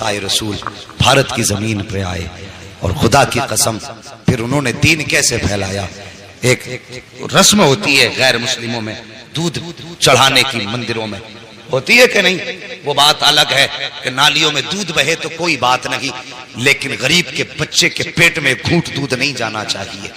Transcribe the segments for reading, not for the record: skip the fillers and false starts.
अताए रसूल भारत की जमीन पे आए और खुदा की कसम फिर उन्होंने दीन कैसे फैलाया। एक रस्म होती है गैर मुस्लिमों में, दूध चढ़ाने की मंदिरों में होती है कि नहीं, वो बात अलग है कि नालियों में दूध बहे तो कोई बात नहीं, लेकिन गरीब के बच्चे के पेट में घूंट दूध नहीं जाना चाहिए।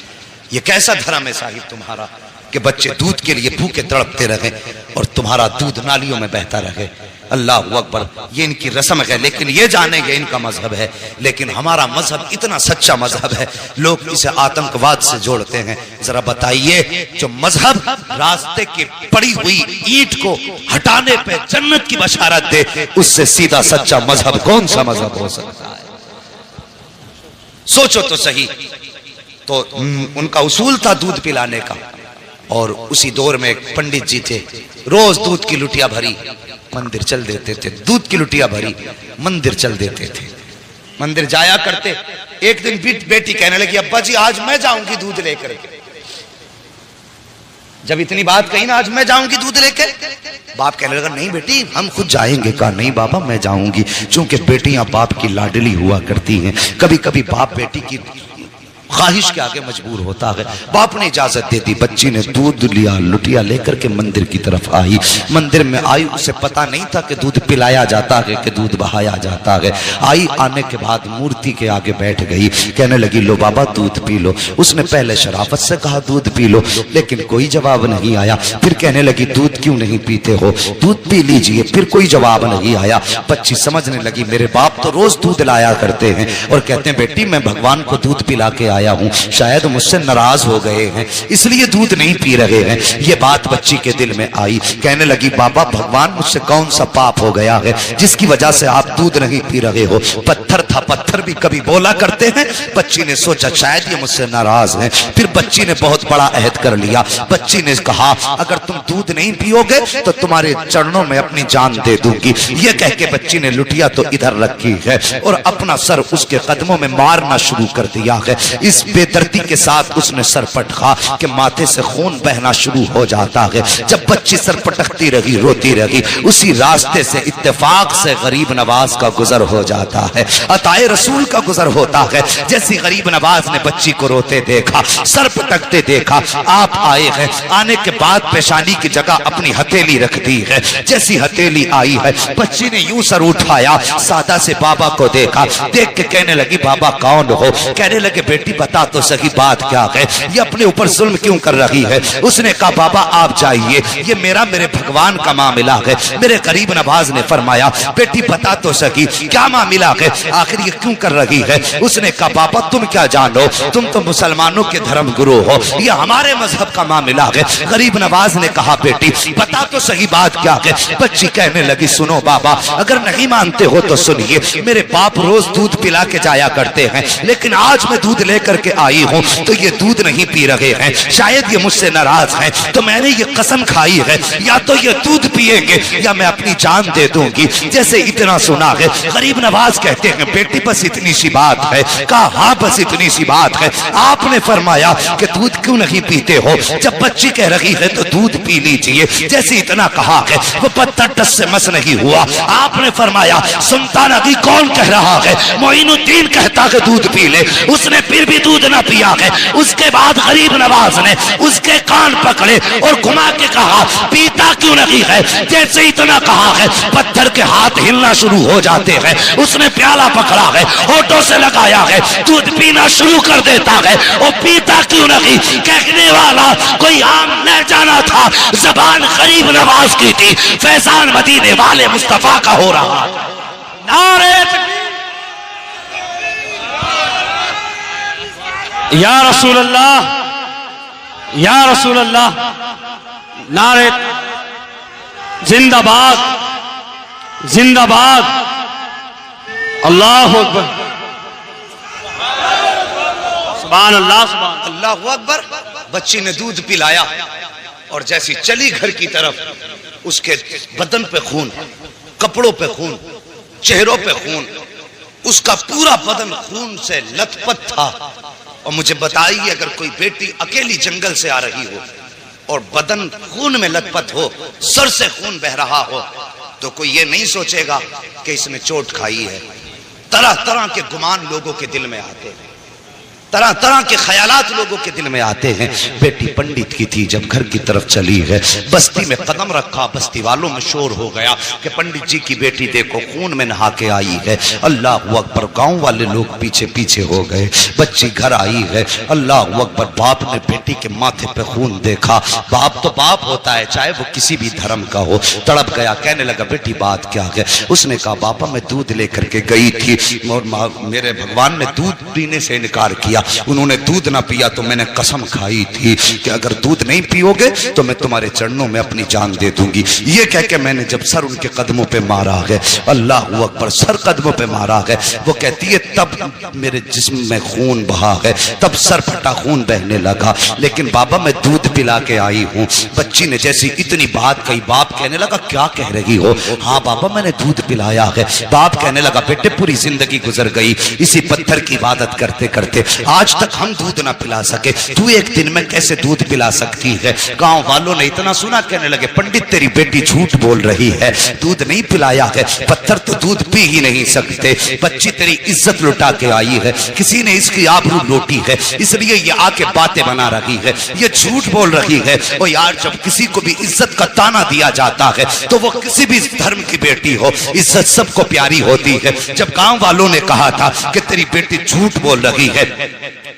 ये कैसा धर्म है साहिब तुम्हारा कि बच्चे दूध के लिए भूखे तड़पते रहे और तुम्हारा दूध नालियों में बहता रहे। अल्लाह अकबर, ये इनकी रस्म है, लेकिन ये जानेंगे इनका मजहब है। लेकिन हमारा मजहब इतना सच्चा मजहब है, लोग इसे आतंकवाद से जोड़ते हैं। जरा बताइए, जो मजहब रास्ते की पड़ी हुई ईंट को हटाने पे जन्नत की बशारत दे, उससे सीधा सच्चा मजहब कौन सा मजहब हो सकता है? सोचो तो सही। तो उनका उसूल था दूध पिलाने का, और उसी दौर में एक पंडित जी थे, रोज दूध की लुटिया भरी मंदिर चल देते थे, दूध की लुटिया भरी मंदिर चल देते थे, मंदिर जाया करते। एक दिन बेटी कहने लगी, अब्बा जी आज मैं जाऊंगी दूध लेकर। जब इतनी बात कही ना, आज मैं जाऊंगी दूध लेकर, बाप कहने लगा नहीं बेटी हम खुद जाएंगे। कहा नहीं बाबा मैं जाऊंगी, चूंकि बेटियां बाप की लाडली हुआ करती हैं, कभी कभी बाप बेटी की ख्वाहिश के आगे मजबूर होता है। बाप ने इजाजत दे दी, बच्ची ने दूध लिया, लुटिया लेकर के मंदिर की तरफ आई। मंदिर में आई, उसे पता नहीं था कि दूध पिलाया जाता है कि दूध बहाया जाता है। आई, आने के बाद मूर्ति के आगे बैठ गई, कहने लगी लो बाबा दूध पी लो। उसने पहले शराफत से कहा दूध पी लो, लेकिन कोई जवाब नहीं आया। फिर कहने लगी दूध क्यों नहीं पीते हो, दूध पी लीजिए, फिर कोई जवाब नहीं आया। बच्ची समझने लगी मेरे बाप तो रोज दूध लाया करते हैं और कहते हैं बेटी मैं भगवान को दूध पिला के आया हूं, शायद मुझसे नाराज हो गए हैं इसलिए दूध नहीं पी रहे हैं। ये बात बच्ची के दिल में आई, कहने लगी बाबा भगवान मुझसे कौन सा पाप हो गया है जिसकी वजह से आप दूध नहीं पी रहे हो। पत्थर था, पत्थर भी कभी बोला करते हैं। बच्ची ने सोचा शायद ये मुझसे नाराज हैं। फिर बच्ची ने बहुत बड़ा अहद कर लिया। बच्ची ने कहा अगर तुम दूध नहीं पियोगे तो तुम्हारे चरणों में अपनी जान दे दूंगी। ये कह के बच्ची ने लुटिया तो इधर रखी है और अपना सर उसके कदमों में मारना शुरू कर दिया है। इस बेदर्दी के साथ उसने सर पटका कि माथे से खून बहना शुरू हो जाता है। जब बच्ची सर पटकती रही, रोती रही, उसी रास्ते से इत्तेफाक से गरीब नवाज का गुजर हो जाता है, अताए रसूल का गुजर होता है। जैसे गरीब नवाज ने बच्ची को रोते देखा, सर पटकते देखा, आप आए हैं। आने के बाद पेशानी की जगह अपनी हथेली रख दी है। जैसी हथेली आई है, बच्ची ने यूं सर उठाया, सादा से बाबा को देखा, देख के कहने लगी बाबा कौन हो। कहने लगे बेटी बता तो सही बात क्या है, ये अपने ऊपर जुल्म क्यों कर रही है। उसने कहा बाबा आप जाइए, ये मेरे भगवान का मामला है। मेरे गरीब नवाज ने फरमाया बेटी बता तो सही क्या मामला है, आखिर ये क्यों कर रही है। उसने कहा बाबा तुम क्या जानो, तुम तो मुसलमानों के धर्म गुरु हो, ये हमारे मजहब का मामला है। गरीब नवाज ने कहा बेटी बता तो सही बात क्या है। बच्ची कहने लगी सुनो बाबा अगर नहीं मानते हो तो सुनिए, मेरे बाप रोज दूध पिला के जाया करते हैं, लेकिन आज मैं दूध लेकर के आई हूं तो ये दूध नहीं पी रहे हैं, शायद ये मुझसे नाराज हैं। तो मैंने ये कसम खाई है या तो ये दूध पिएंगे या मैं अपनी जान दे दूंगी। जैसे इतना सुना है, गरीब नवाज कहते हैं बेटी बस इतनी सी बात है। कहा हाँ बस इतनी सी बात है। आपने फरमाया कि दूध क्यों नहीं पीते हो। जब बच्ची कह रही है तो दूध पी लीजिए, जैसे इतना कहा है वो पत्थर टस से मस नहीं हुआ। आपने फरमाया सुनता नहीं कौन कह रहा है, मोइनुद्दीन कहता है दूध पी ले, उसने फिर भी दूध ना पिया है। उसके बाद गरीब नवाज ने उसके कान पकड़े और घुमा के कहा पीता क्यों नहीं है। जैसे इतना कहा है पत्थर के हाथ हिलना शुरू हो जाते हैं। उसने प्याला पकड़ा है, होठों से लगाया है, दूध पीना शुरू कर देता है। और पीता क्यों नहीं, कहने वाला कोई आम न जाना था, जबान गरीब नवाज की थी। फैजान मदीने वाले मुस्तफा का हो रहा। नारे या रसूल अल्लाह, या रसूल अल्लाह, नारे जिंदाबाद, जिंदाबाद, अल्लाह अकबर, सुभान अल्लाह, सुभान अल्लाह अकबर। बच्ची ने दूध पिलाया और जैसी चली घर की तरफ उसके बदन पे खून, कपड़ों पे खून, चेहरों पे खून, उसका पूरा बदन खून से लथपथ था। और मुझे बताइए अगर कोई बेटी अकेली जंगल से आ रही हो और बदन खून में लथपथ हो, सर से खून बह रहा हो, तो कोई ये नहीं सोचेगा कि इसने चोट खाई है। तरह तरह के गुमान लोगों के दिल में आते हैं, तरह तरह के ख्यालात लोगों के दिल में आते हैं। बेटी पंडित की थी, जब घर की तरफ चली है, बस्ती में कदम रखा, बस्ती वालों में शोर हो गया कि पंडित जी की बेटी देखो खून में नहा के आई है। अल्लाह अकबर, गांव वाले लोग पीछे पीछे हो गए। बच्ची घर आई है, अल्लाह अकबर। बाप ने बेटी के माथे पे खून देखा। बाप तो बाप होता है, चाहे वो किसी भी धर्म का हो। तड़प गया, कहने लगा बेटी बात क्या है? उसने कहा पापा मैं दूध लेकर के गई थी और मेरे भगवान ने दूध पीने से इनकार किया। उन्होंने दूध ना पिया तो मैंने कसम खाई थी कि अगर दूध नहीं पियोगे तो मैं तुम्हारे चरणों में अपनी जान दे दूंगी। ये कह के मैंने जब सर उनके कदमों पे मारा है, अल्लाह अकबर, सर कदमों पे मारा है, वो कहती है तब मेरे जिस्म में खून बहा है, तब सर फटा खून बहने लगा। लेकिन बाबा मैं दूध पिला के आई हूँ। बच्ची ने जैसी इतनी बात कही, बाप कहने लगा क्या कह रही हो? हाँ बाबा मैंने दूध पिलाया है। बाप कहने लगा बेटे पूरी जिंदगी गुजर गई इसी पत्थर की इबादत करते करते, आज तक हम दूध ना पिला सके, तू एक दिन में कैसे दूध पिला सकती है? गांव वालों ने इतना सुना, कहने लगे पंडित तेरी बेटी झूठ बोल रही है, दूध नहीं पिलाया है, पत्थर तो दूध पी ही नहीं सकते। बच्ची तेरी इज्जत लुटा के आई है, किसी ने इसकी आबरू लूटी है, इसलिए ये आके बातें बना रही है, ये झूठ बोल रही है। और यार जब किसी को भी इज्जत का ताना दिया जाता है तो वो किसी भी धर्म की बेटी हो, इज्जत सबको प्यारी होती है। जब गांव वालों ने कहा था कि तेरी बेटी झूठ बोल रही है,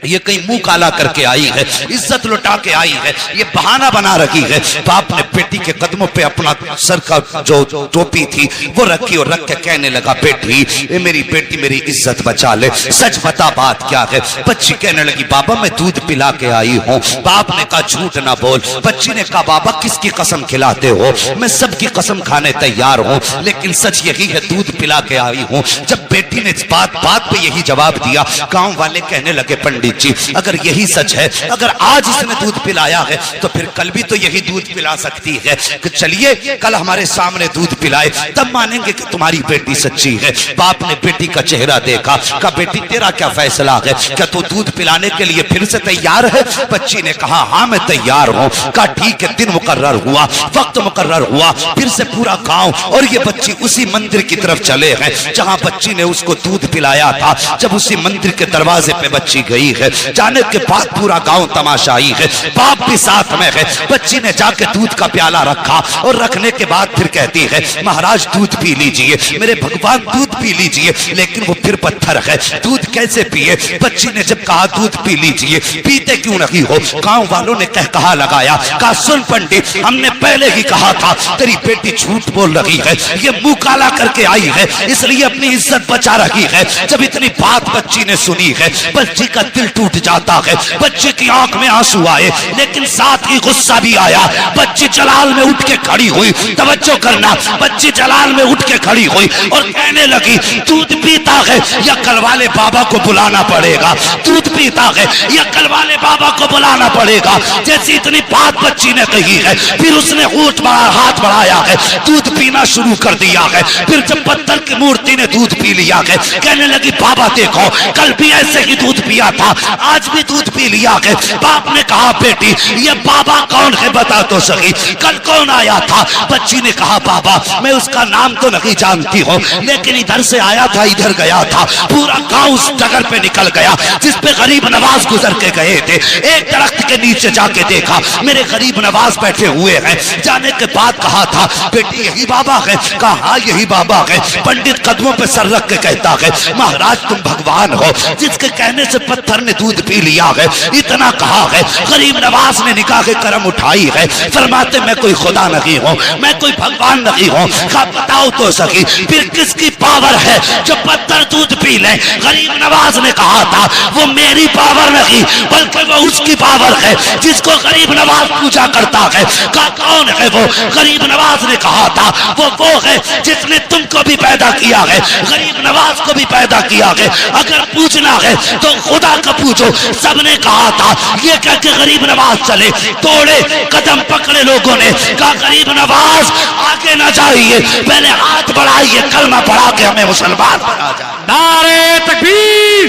ये कहीं मुंह काला करके आई है, इज्जत लुटा के आई है, ये बहाना बना रही है, बाप ने बेटी के कदमों पे अपना सर का जो टोपी थी वो रखी और रख के कहने लगा बेटी ये मेरी बेटी मेरी इज्जत बचा ले, सच बता बात क्या है? बच्ची कहने लगी बाबा मैं दूध पिला के आई हूँ। बाप ने कहा झूठ ना बोल। बच्ची ने कहा बाबा किसकी कसम खिलाते हो? मैं सबकी कसम खाने तैयार हूँ, लेकिन सच यही है दूध पिला के आई हूँ। जब बेटी ने बात बात पे यही जवाब दिया, गांव वाले कहने लगे पंडित जी अगर यही सच है, अगर आज इसने दूध पिलाया है तो फिर कल भी तो यही दूध पिला सकती है। कि चलिए कल हमारे सामने दूध पिलाए तब मानेंगे कि तुम्हारी बेटी सच्ची है। बाप ने बेटी का चेहरा देखा, कहा बेटी तेरा क्या फैसला है, क्या तू दूध पिलाने के लिए फिर से तैयार है? बच्ची ने कहा हाँ मैं तैयार हूँ। कहा ठीक है। दिन मुकर्रर हुआ, वक्त मुकर्रर हुआ, फिर से पूरा गांव और ये बच्ची उसी मंदिर की तरफ चले हैं जहां बच्ची ने उसको दूध पिलाया था। जब उसी मंदिर के दरवाजे पे बच्ची गई है, जाने के बाद पूरा गांव तमाशाई है, बाप भी साथ में है। बच्ची ने जाके दूध का प्याला रखा और रखने के बाद फिर कहती है महाराज दूध पी लीजिए, मेरे भगवान दूध पी लीजिए। लेकिन वो फिर पत्थर है, दूध कैसे पिए? बच्ची ने जब कहा दूध पी लीजिए, पीते क्यों नहीं हो? गांव वालों ने कहा लगाया, कहा सुन पंडित हमने पहले ही कहा था तेरी बेटी झूठ बोल रही है, ये मुंह काला करके आई है इसलिए अपनी इज्जत बचा रही है। जब इतनी बात बच्ची ने सुनी है, बच्ची का दिल टूट जाता है, बच्चे की आंख में आंसू आए, लेकिन साथ ही गुस्सा भी आया। बच्ची जलाल में उठ के खड़ी हुई, तवज्जो करना, बच्ची जलाल में उठ के खड़ी हुई और कहने लगी दूध पीता है या कल वाले बाबा को बुलाना पड़ेगा, दूध पीता है या कल वाले बाबा को बुलाना पड़ेगा। जैसी इतनी बात बच्ची ने कही है, फिर उसने हाथ बढ़ाया है, दूध पीना शुरू कर दिया है। फिर जब पत्थर की मूर्ति ने दूध पी लिया है, कहने लगी बाबा देखो कल भी ऐसे ही दूध पिया था, आज भी दूध पी लिया है। बाप ने कहा बेटी ये बाबा कौन है बता तो सही, कल कौन आया था? बच्ची ने कहा बाबा मैं उसका नाम तो नहीं जानती हूँ, लेकिन इधर से आया था इधर गया था, पूरा गांव उस जगह पे निकल गया जिस पे गरीब नवाज गुजर के गए थे। एक दरख्त के नीचे जाके देखा मेरे गरीब नवाज बैठे हुए हैं। जाने के बाद कहा था बेटी यही बाबा है? कहा हाँ यही बाबा है। पंडित कदमों पे सर रख के कहता है महाराज तुम भगवान हो, जिसके कहने से पत्थर ने दूध पी लिया है। इतना कहा है, गरीब नवाज ने निकाह के करम उठाई है, फरमाते मैं कोई खुदा नहीं हूँ, मैं कोई भगवान नहीं हूँ। कहा बताओ तो सही फिर किसकी पावर है जो पत्थर दूध पी ले? गरीब नवाज ने कहा था वो मेरी पावर नहीं बल्कि वो उसकी पावर है जिसको गरीब नवाज पूजा करता है। कहा कौन है वो? गरीब नवाज ने कहा था वो है जिसने तुमको भी पैदा किया है, गरीब नवाज को भी पैदा किया है। अगर पूछना है तो खुदा का पूछो। सबने कहा था ये कह के गरीब नवाज चले, तोड़े कदम पकड़े लोगों ने, कहा गरीब नवाज आगे ना जाइए, पहले हाथ बढ़ाइए, कलमा पढ़ा के हमें मुसलमान बना जाए। नारे तकबीर,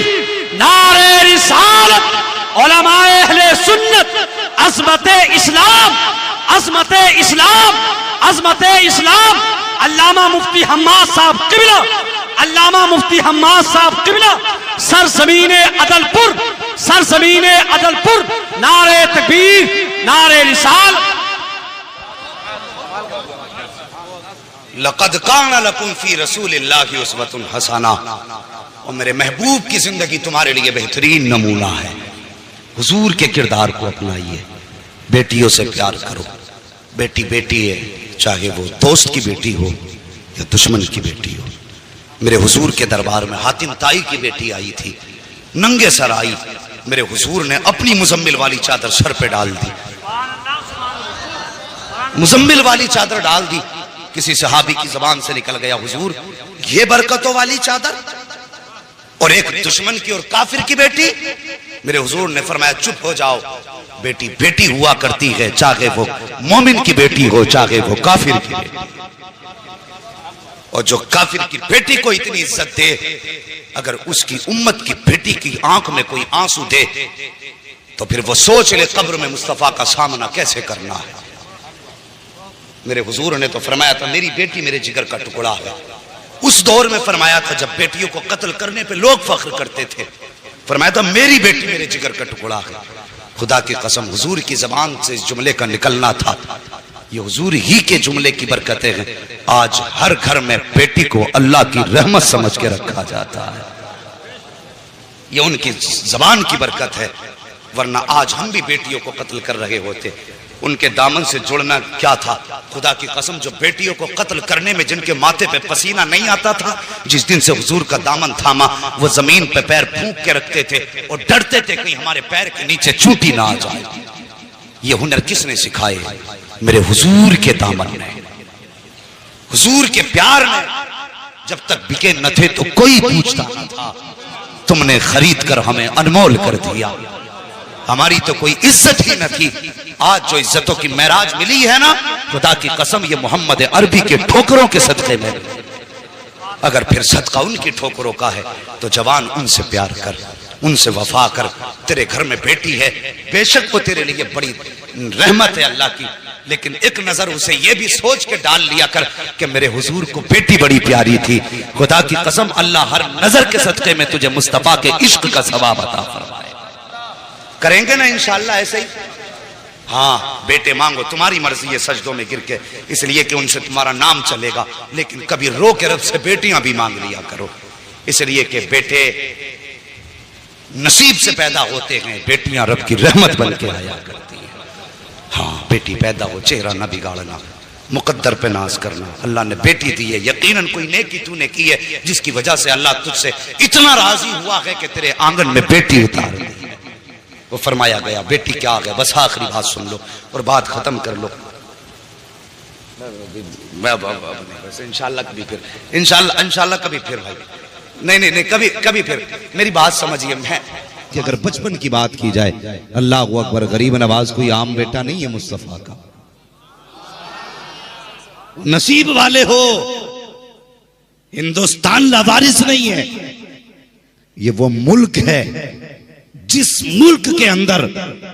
नारे रिसालत, उलमाए अहले सुन्नत, अज़मते इस्लाम, अज़मते इस्लाम, अज़मते इस्लाम। अल्लामा मुफ्ती हम्माद साहब किबला अल्लामा मुफ्ती हम्माद साहब किबला सरजमीन अदलपुर नारे तकबीर नारे रिसाल। लक़द काना लकुम फी रसूलिल्लाहि उस्वतुन हसना, और मेरे महबूब की जिंदगी तुम्हारे लिए बेहतरीन नमूना है। हुजूर के किरदार को अपनाइए, बेटियों से प्यार करो। बेटी बेटी है, चाहे वो दोस्त की बेटी हो या दुश्मन की बेटी हो। मेरे हुजूर के दरबार में हातिम ताई की बेटी आई थी, नंगे सर आई। मेरे हुजूर ने अपनी मुजम्मिल वाली चादर सर पे डाल दी, मुजम्मिल वाली चादर डाल दी। किसी सहाबी की जबान से निकल गया, हुजूर ये बरकतों वाली चादर, और एक दुश्मन की और काफिर की बेटी। मेरे हुजूर ने फरमाया चुप हो जाओ, बेटी बेटी हुआ करती है, चाहे वो मोमिन की बेटी हो चाहे वो काफिर की बेटी। और जो काफिर की बेटी को इतनी इज्जत दे, अगर उसकी उम्मत की बेटी की आंख में कोई आंसू दे तो फिर वो सोच ले कब्र में मुस्तफा का सामना कैसे करना है। मेरे हुजूर ने तो फरमाया था मेरी बेटी मेरे जिगर का टुकड़ा है। उस दौर में फरमाया था जब बेटियों को कत्ल करने पे लोग फख्र करते थे, फरमाया था मेरी बेटी मेरे जिगर का टुकड़ा है। खुदा की कसम हुजूर की जबान से इस जुमले का निकलना था, ये हुजूर ही के जुमले की बरकतें हैं। आज हर घर में बेटी को अल्लाह की रहमत समझ के रखा जाता है, ये उनकी जबान की बरकत है। वरना आज हम भी बेटियों को कत्ल कर रहे होते। उनके दामन से जुड़ना क्या था। खुदा की कसम जो बेटियों को कत्ल करने में जिनके माथे पे पसीना नहीं आता था, जिस दिन से हुजूर का दामन थामा वो जमीन पे पैर फूंक के रखते थे और डरते थे कहीं हमारे पैर के नीचे चूंटी ना आ जाए। ये हुनर किसने सिखाए? मेरे हुजूर के दामन ने, हुजूर के प्यार ने। जब तक बिके न थे तो कोई पूछता न था, तुमने खरीद कर हमें अनमोल कर दिया। हमारी तो कोई इज्जत ही न थी। आज जो इज्जतों की महराज मिली है ना, खुदा की कसम ये मोहम्मद अरबी के ठोकरों के सदक़े में। अगर फिर सदका उनकी ठोकरों का है तो जवान उनसे प्यार कर, उनसे वफा कर। तेरे घर में बेटी है, बेशक वो तेरे लिए बड़ी रहमत है अल्लाह की, लेकिन एक नजर उसे ये भी सोच के डाल लिया कर कि मेरे हुजूर को बेटी बड़ी प्यारी थी। खुदा की कसम अल्लाह हर नजर के सदक़े में तुझे मुस्तफा के इश्क का सवाब अता फरमाए। करेंगे ना इंशाअल्लाह ऐसे ही। हाँ बेटे मांगो, तुम्हारी मर्जी है सजदों में गिर के, इसलिए कि उनसे तुम्हारा नाम चलेगा। लेकिन कभी रो के रब से बेटियां भी मांग लिया करो, इसलिए कि बेटे नसीब से पैदा होते हैं, बेटियां रब की रहमत बन के आया करती हैं। हाँ बेटी पैदा हो, चेहरा ना बिगाड़ना, मुकद्दर पे नाज करना। अल्लाह ने बेटी दी है, यकीनन कोई नेकी तूने की है जिसकी वजह से अल्लाह तुझसे इतना राजी हुआ है कि तेरे आंगन में बेटी उतार दी। वो फरमाया गया बेटी क्या आ गया। बस आखिरी बात सुन लो और बात खत्म कर लो। इंशाल्लाह कभी फिर, इंशाल्लाह कभी फिर भाई, नहीं कभी फिर मेरी बात समझिए। मैं कि अगर बचपन की बात की जाए, अल्लाह अकबर, गरीब नवाज कोई आम बेटा नहीं है मुस्तफा का। नसीब वाले हो, हिंदुस्तान लावारिस नहीं है। ये वो मुल्क है जिस मुल्क के अंदर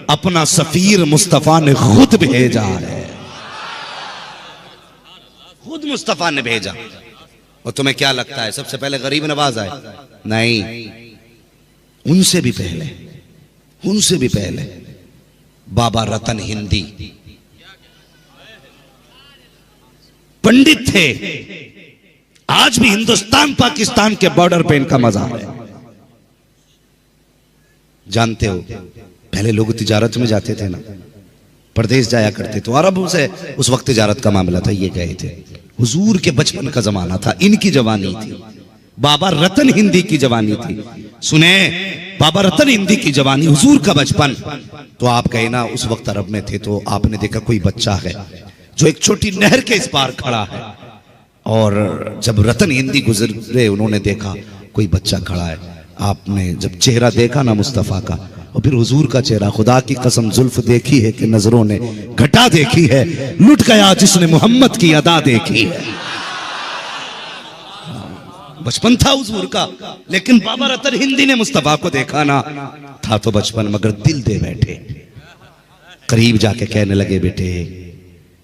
अपना सफीर मुस्तफा ने खुद भेजा है, खुद मुस्तफा ने भेजा। और तुम्हें क्या लगता है सबसे पहले गरीब नवाज आए? नहीं, उनसे भी पहले बाबा रतन हिंदी पंडित थे। आज भी हिंदुस्तान पाकिस्तान के बॉर्डर पे इनका मज़ार है। जानते हो पहले लोग तिजारत में जाते थे ना, परदेश जाया करते तो अरबों से उस वक्त तिजारत का मामला था, ये गए थे। हुजूर के बचपन का जमाना था, इनकी जवानी थी, बाबा रतन हिंदी की जवानी थी। सुने, बाबा रतन हिंदी की जवानी, हुजूर का बचपन। तो आप कहे ना उस वक्त अरब में थे तो आपने देखा कोई बच्चा है जो एक छोटी नहर के इस पार खड़ा है, और जब रतन हिंदी गुजरे उन्होंने देखा कोई बच्चा खड़ा है। आपने जब चेहरा देखा ना मुस्तफा का, और फिर हुजूर का चेहरा, खुदा की कसम जुल्फ देखी है कि नजरों ने घटा देखी है, लुट गया जिसने मोहम्मद की अदा देखी है। बचपन था हुजूर का, लेकिन बाबा रतन हिंदी ने मुस्तफा को देखा ना, था तो बचपन मगर दिल दे बैठे। करीब जाके कहने लगे बेटे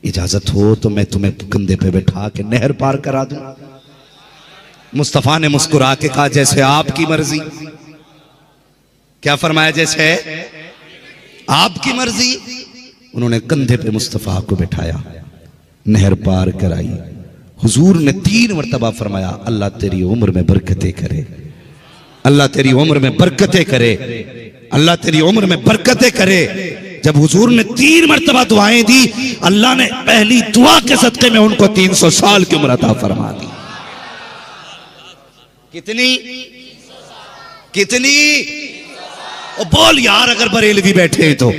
इजाजत हो तो मैं तुम्हें कंधे पे बैठा के नहर पार करा दूं। मुस्तफा ने मुस्कुरा के कहा जैसे आपकी मर्जी। क्या फरमाया? जैसे आपकी मर्जी। उन्होंने कंधे पे मुस्तफा को बिठाया, नहर पार कराई। हुजूर ने 3 मरतबा फरमाया अल्लाह तेरी उम्र में बरकतें करे, अल्लाह तेरी उम्र में बरकतें करे, अल्लाह तेरी उम्र में बरकतें करे। जब हुजूर ने 3 मरतबा दुआएं दी, अल्लाह ने पहली दुआ के सदके में उनको 300 साल की उम्र अता फरमा दी। कितनी? कितनी? ओ बोल यार, अगर बरेलवी बैठे हैं तो।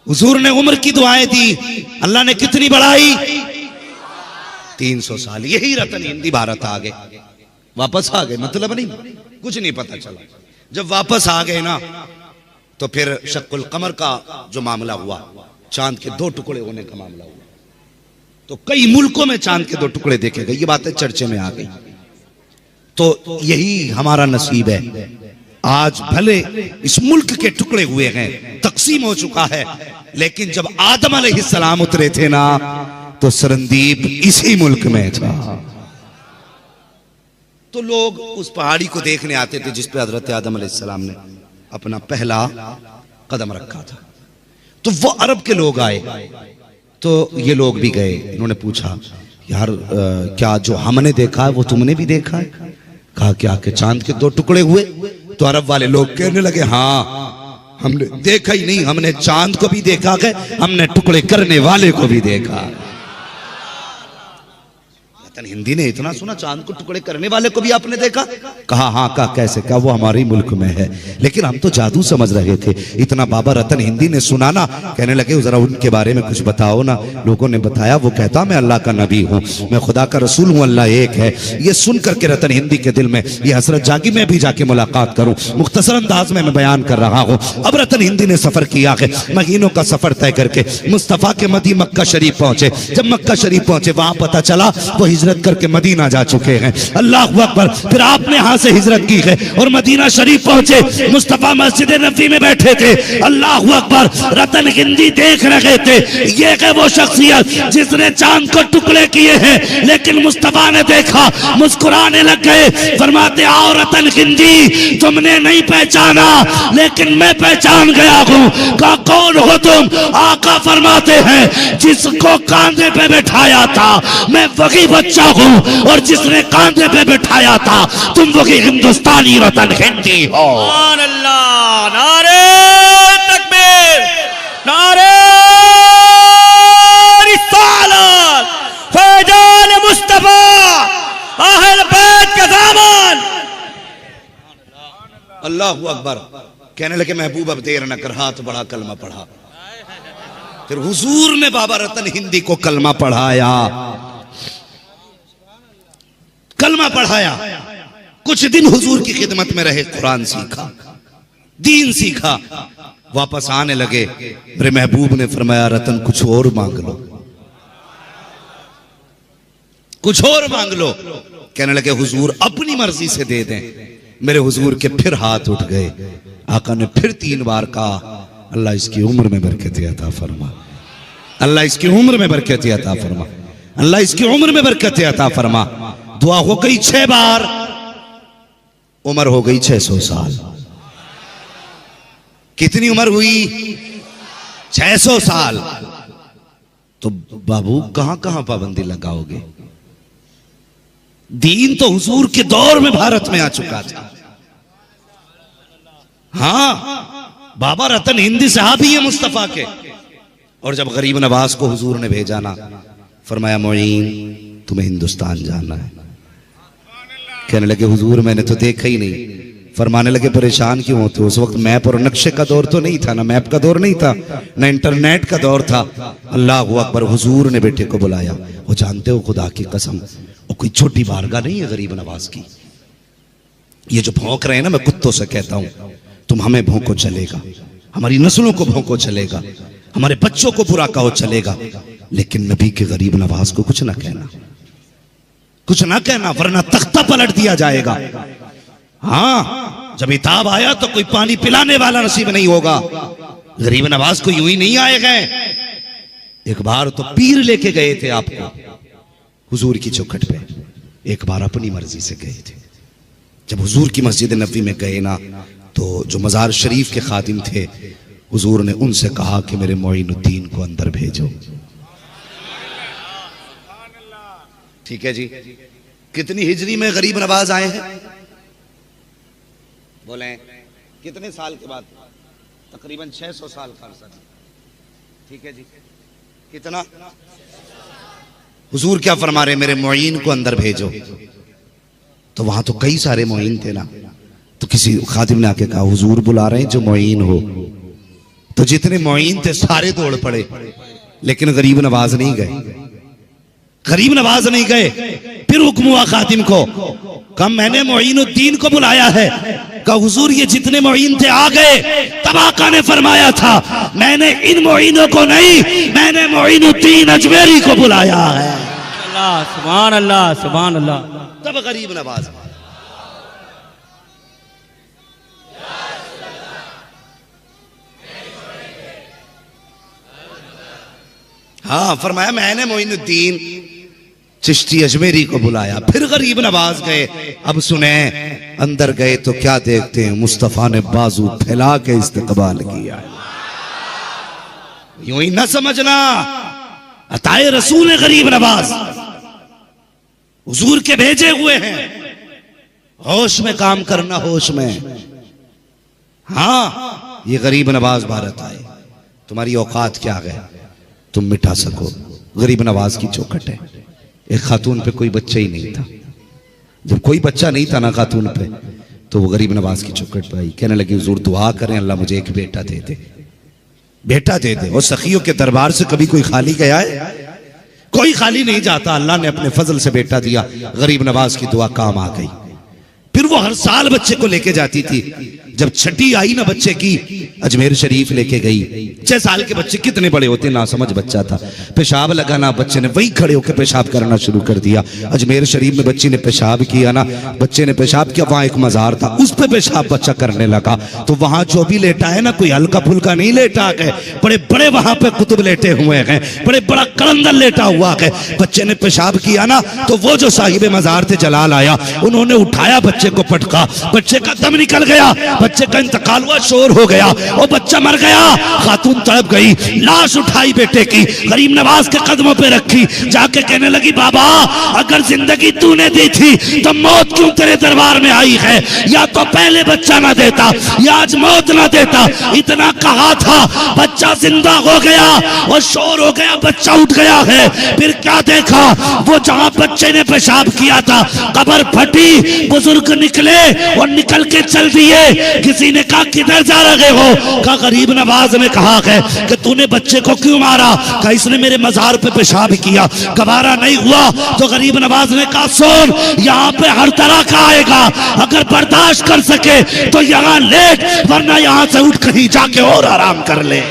हुजूर ने उम्र की दुआएं दी, अल्लाह ने कितनी बढ़ाई? 300 साल। यही रतन हिंदी भारत आ गए, वापस आ गए। मतलब नहीं, कुछ नहीं पता चला। जब वापस आ गए ना, तो फिर शक्कुल कमर का जो मामला हुआ, चांद के 2 टुकड़े होने का मामला हुआ, तो कई मुल्कों में चांद के 2 टुकड़े देखे गए। ये बातें चर्चे में आ गई। तो यही हमारा नसीब है। आज भले इस मुल्क के टुकड़े हुए हैं, तकसीम हो चुका है, लेकिन जब आदम अलैहिस्सलाम उतरे थे ना, तो सरंदीप इसी मुल्क में था। तो लोग उस पहाड़ी को देखने आते थे जिस पे हजरत आदम अलैहिस्सलाम ने अपना पहला कदम रखा था। तो वो अरब के लोग आए, तो ये लोग भी गए। इन्होंने पूछा यार क्या जो हमने देखा है वो तुमने भी देखा है? कहा क्या कि चांद के 2 टुकड़े हुए? तो अरब वाले लोग कहने लगे हाँ, हमने देखा ही नहीं, हमने चांद को भी देखा है, हमने टुकड़े करने वाले को भी देखा। हिंदी ने इतना सुना, चांद को टुकड़े करने वाले को भी आपने देखा? कहा हाँ। कहा कैसे? कहा वो हमारे मुल्क में है, लेकिन हम तो जादू समझ रहे थे। इतना बाबा रतन हिंदी ने सुना ना, कहने लगे जरा उनके बारे में कुछ बताओ ना। लोगों ने बताया, वो कहता मैं अल्लाह का नबी हूँ, मैं खुदा का रसूल हूँ, अल्लाह एक है। ये सुन करके रतन हिंदी के दिल में ये हसरत जागी मैं भी जाके मुलाकात करूँ। मुख्तसर अंदाज में मैं बयान कर रहा हूँ। अब रतन हिंदी ने सफर किया है, महीनों का सफर तय करके मुस्तफा के मदी मक्का शरीफ पहुंचे। जब मक्का शरीफ पहुंचे, वहां पता चला वो हिजरत करके मदीना जा चुके हैं। अल्लाह अकबर। फिर आपने यहां से हिजरत की है और मदीना शरीफ पहुंचे। मुस्तफा मस्जिद नबी में बैठे थे। अल्लाह अकबर। रतन हिंदी देख रहे थे, ये है वो शख्सियत जिसने चांद को टुकड़े किए हैं। लेकिन मुस्तफा ने देखा, मुस्कुराने लग गए। फरमाते आओ रतन हिंदी, तुमने नहीं पहचाना लेकिन मैं पहचान गया हूं। कहा कौन हो तुम? आका फरमाते हैं जिसको कांधे पे बैठाया था मैं वही बच्चा हूं, और जिसने कांधे पे बैठाया था तुम वही हिंदुस्तानी रतन हिंदी हो। सुभान अल्लाह। नारे तकबीर, नारे रिसालत, फैजान मुस्तफा, अहल बैत का दामन। अल्लाह अकबर। कहने लगे महबूब अब देर न कर, हाथ बढ़ा, कलमा पढ़ा। फिर हुजूर ने बाबा रतन हिंदी को कलमा पढ़ाया, कलमा पढ़ाया। कुछ दिन हुजूर की खिदमत में रहे, कुरान सीखा, दीन सीखा। वापस आने लगे, मेरे महबूब ने फरमाया रतन कुछ और मांग लो, कुछ और मांग लो। कहने लगे हुजूर अपनी मर्जी से दे दें। मेरे हुजूर के फिर हाथ उठ गए। आका ने फिर 3 बार कहा अल्लाह इसकी उम्र में बरकत अता फरमा, अल्लाह इसकी उम्र में बरकत अता फरमा, अल्लाह इसकी उम्र में बरकत अता फरमा। दुआ हो गई 6 बार, उम्र हो गई 600 साल। कितनी उम्र हुई? 600 साल। तो बाबू कहां कहां पाबंदी लगाओगे? दीन तो हुजूर के दौर में भारत में आ चुका था। हाँ, बाबा रतन हिंदी सहाबी है मुस्तफा के। और जब गरीब नवाज को हुजूर ने भेजा ना, फरमाया मोइन तुम्हें हिंदुस्तान जाना है। कहने लगे हुजूर मैंने तो देखा ही नहीं। फरमाने लगे परेशान क्यों होते? उस वक्त मैप और नक्शे का दौर तो नहीं था, ना मैप का दौर नहीं था, ना इंटरनेट का दौर था। अल्लाह अकबर। हुजूर ने बेटे को बुलाया। वो जानते हो खुदा की कसम वो कोई छोटी बारगाह नहीं है गरीब नवाज की। ये जो भौंक रहे हैं ना, मैं कुत्तों से कहता हूं तुम हमें भौंको चलेगा, हमारी नस्लों को भौंको चलेगा, हमारे बच्चों को बुरा कहो चलेगा, लेकिन नबी के गरीब नवाज को कुछ ना कहना, कुछ ना कहना, वरना तख्ता पलट दिया जाएगा। हाँ, जब इताब आया तो कोई पानी पिलाने वाला नसीब नहीं होगा। गरीब नवाज को यूं ही नहीं आए गए। एक बार तो पीर लेके गए थे आपको हुजूर की चौखट पे। एक बार अपनी मर्जी से गए थे। जब हुजूर की मस्जिद नबवी में गए ना, तो जो मज़ार शरीफ के खादिम थे, हुजूर ने उनसे कहा कि मेरे मोइनुद्दीन को अंदर भेजो। ठीक है जी। कितनी हिजरी में गरीब नवाज आए हैं? बोले कितने साल के बाद? तकरीबन 600 साल का अरसा। ठीक है जी। कितना? हुजूर क्या फरमा रहे? मेरे मोइन को अंदर भेजो। तो वहां तो कई सारे मोइन थे ना, तो किसी खादिम ने आके कहा हुजूर बुला रहे हैं जो मोइन हो। तो जितने मोइन थे सारे दौड़ पड़े, लेकिन गरीब नवाज नहीं गए। गरीब नवाज नहीं गए। फिर हुक्म हुआ खादिम को, कहा मैंने मोइनुद्दीन को बुलाया है। कहा हुजूर ये जितने मोइन थे आ गए। तब आका ने फरमाया था मैंने इन मोइनों को नहीं, मैंने मोइनुद्दीन अजमेरी को बुलाया है। अल्लाह सुभान अल्लाह सुभान अल्लाह। तब गरीब नवाज। हाँ, फरमाया मैंने मोइनुद्दीन चिश्ती अजमेरी को बुलाया। फिर गरीब नवाज गए। अब सुने, अंदर गए तो क्या देखते हैं? मुस्तफा ने बाजू फैला के इस्तकबाल किया। यूं ही न समझना, अताए रसूल गरीब नवाज हुजूर के भेजे हुए हैं। होश में काम करना, होश में। हाँ, ये गरीब नवाज भारत आए, तुम्हारी औकात क्या है तुम मिटा सको? गरीब नवाज की चौखट है। एक खातून पे कोई बच्चा ही नहीं था। जब कोई बच्चा नहीं था ना खातून पे, तो वो गरीब नवाज की चौखट पे आई। कहने लगी हुजूर दुआ करें अल्लाह मुझे एक बेटा दे दे, बेटा दे दे। और सखियों के दरबार से कभी कोई खाली गया है? कोई खाली नहीं जाता। अल्लाह ने अपने फजल से बेटा दिया। गरीब नवाज की दुआ काम आ गई। फिर वो हर साल बच्चे को लेके जाती थी। जब छठी आई ना बच्चे की, अजमेर शरीफ लेके गई। 6 साल के बच्चे कितने बड़े होते, ना समझ बच्चा था। पेशाब लगाना, बच्चे ने वही खड़े होकर पेशाब करना शुरू कर दिया। अजमेर शरीफ में बच्ची ने पेशाब किया ना, बच्चे ने पेशाब किया, वहां एक मजार था, उस पे पेशाब बच्चा करने लगा। तो वहां जो भी लेटा है ना, कोई हल्का फुल्का नहीं लेटा है, बड़े बड़े वहां पे कुतुब लेटे हुए हैं, बड़े बड़ा कलंदर लेटा हुआ है। बच्चे ने पेशाब किया ना, तो वो जो साहिब मजार थे जलाल आया, उन्होंने उठाया, बच्चे को पटका, बच्चे का दम निकल गया, बच्चे का इंतकाल हुआ, शोर हो गया, वो बच्चा मर गया। खातून तड़प गई, लाश उठाई बेटे की, गरीब नवाज के कदमों पे रखी, जाके कहने लगी बाबा अगर जिंदगी तूने दी थी तो मौत क्यों तेरे दरबार में आई है? या तो पहले बच्चा ना देता या आज मौत ना देता। इतना कहा था, बच्चा जिंदा हो गया और शोर हो गया, बच्चा उठ गया है। फिर क्या देखा? वो जहां बच्चे ने पेशाब किया था कब्र फटी, बुजुर्ग निकले और निकल के चल दिए। किसी ने कहा किधर जा रहे हो? कहा गरीब नवाज ने कहा है कि तूने बच्चे को क्यों मारा? कहा इसने मेरे मजार पे पेशाब किया, गवारा नहीं हुआ। तो गरीब नवाज ने कहा सुन, यहाँ पे हर तरह का आएगा, अगर बर्दाश्त कर सके तो यहाँ लेट, वरना यहाँ से उठ कहीं जाके और आराम कर ले।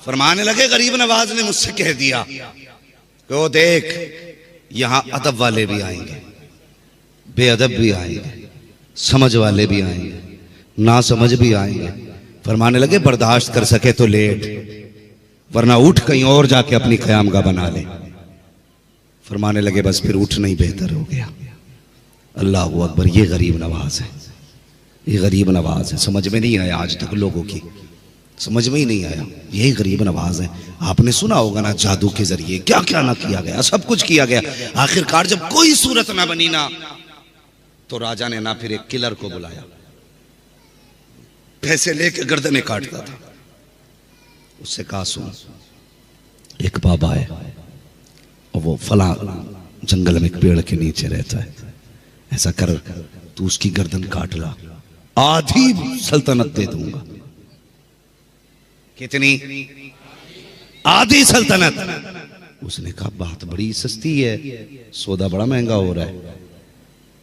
फरमाने लगे गरीब नवाज ने मुझसे कह दिया कि वो देख यहां अदब वाले भी आएंगे, बेअदब भी आएंगे, समझ वाले भी आएंगे, ना समझ भी आएंगे। फरमाने लगे बर्दाश्त कर सके तो लेट, वरना उठ कहीं और जाके अपनी क़यामगाह बना ले। फरमाने लगे बस फिर उठना ही बेहतर हो गया। अल्लाह अकबर। ये गरीब नवाज है, ये गरीब नवाज है। समझ में नहीं आया आज तक लोगों की, समझ में ही नहीं आया। यही गरीब नवाज है। आपने सुना होगा ना जादू के जरिए क्या क्या ना किया गया, सब कुछ किया गया। आखिरकार जब कोई सूरत ना बनी ना, तो राजा ने ना फिर एक किलर को बुलाया, पैसे लेके गर्दनें काटता था। उससे कहा सुन, एक बाबा है और वो फला जंगल में एक पेड़ के नीचे रहता है, ऐसा कर तू उसकी गर्दन काट ला, आधी सल्तनत दे दूंगा। कितनी? आधी सल्तनत। उसने कहा बात बड़ी सस्ती है, सौदा बड़ा महंगा हो रहा है।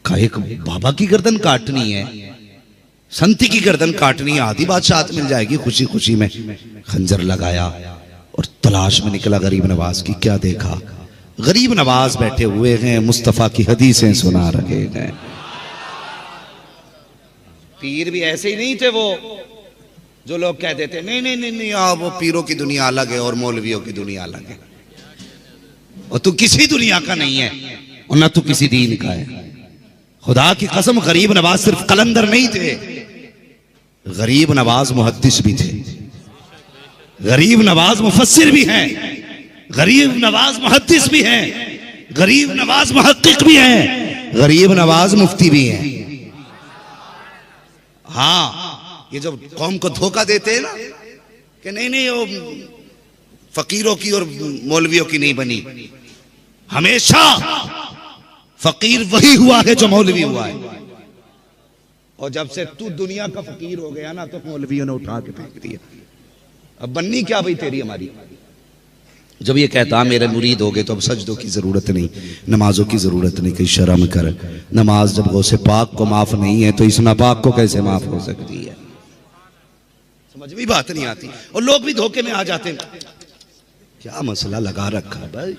कहा एक बाबा की गर्दन काटनी है, संती की गर्दन काटनी है, आधी बादशाहत मिल जाएगी खुशी खुशी में। खंजर लगाया और तलाश में निकला गरीब नवाज की। क्या देखा? गरीब नवाज बैठे हुए हैं, मुस्तफा की हदीसें सुना रहे हैं। पीर भी ऐसे ही नहीं थे वो जो लोग कह देते नहीं नहीं नहीं नहीं वो पीरों की दुनिया अलग है और मौलवियों की दुनिया अलग है, और तू किसी दुनिया का नहीं है और ना तू किसी दीन का है। खुदा की कसम, गरीब नवाज सिर्फ कलंदर नहीं थे, गरीब नवाज मुहद्दिस भी थे, गरीब नवाज मुफस्सिर भी हैं, गरीब नवाज मुहद्दिस भी हैं, गरीब नवाज मुहक्किक भी हैं, गरीब नवाज मुफ्ती भी हैं। हाँ, ये जब कौम को धोखा देते हैं ना कि नहीं नहीं वो फकीरों की और मौलवियों की नहीं बनी, हमेशा फकीर वही हुआ है जो मौलवी हुआ है। और जब से तू दुनिया का फकीर हो गया ना तो मौलवियों ने उठा के फेंक दिया। अब बननी क्या भाई तेरी हमारी? जब ये कहता मेरे मुरीद हो गए तो अब सजदों की जरूरत नहीं, नमाजों की जरूरत नहीं, कहीं शर्म कर। नमाज जब गौसे पाक को माफ नहीं है तो इस नापाक को कैसे माफ हो सकती है? समझ में बात नहीं आती। और लोग भी धोखे में आ जाते हैं। क्या मसला लगा रखा है भाई,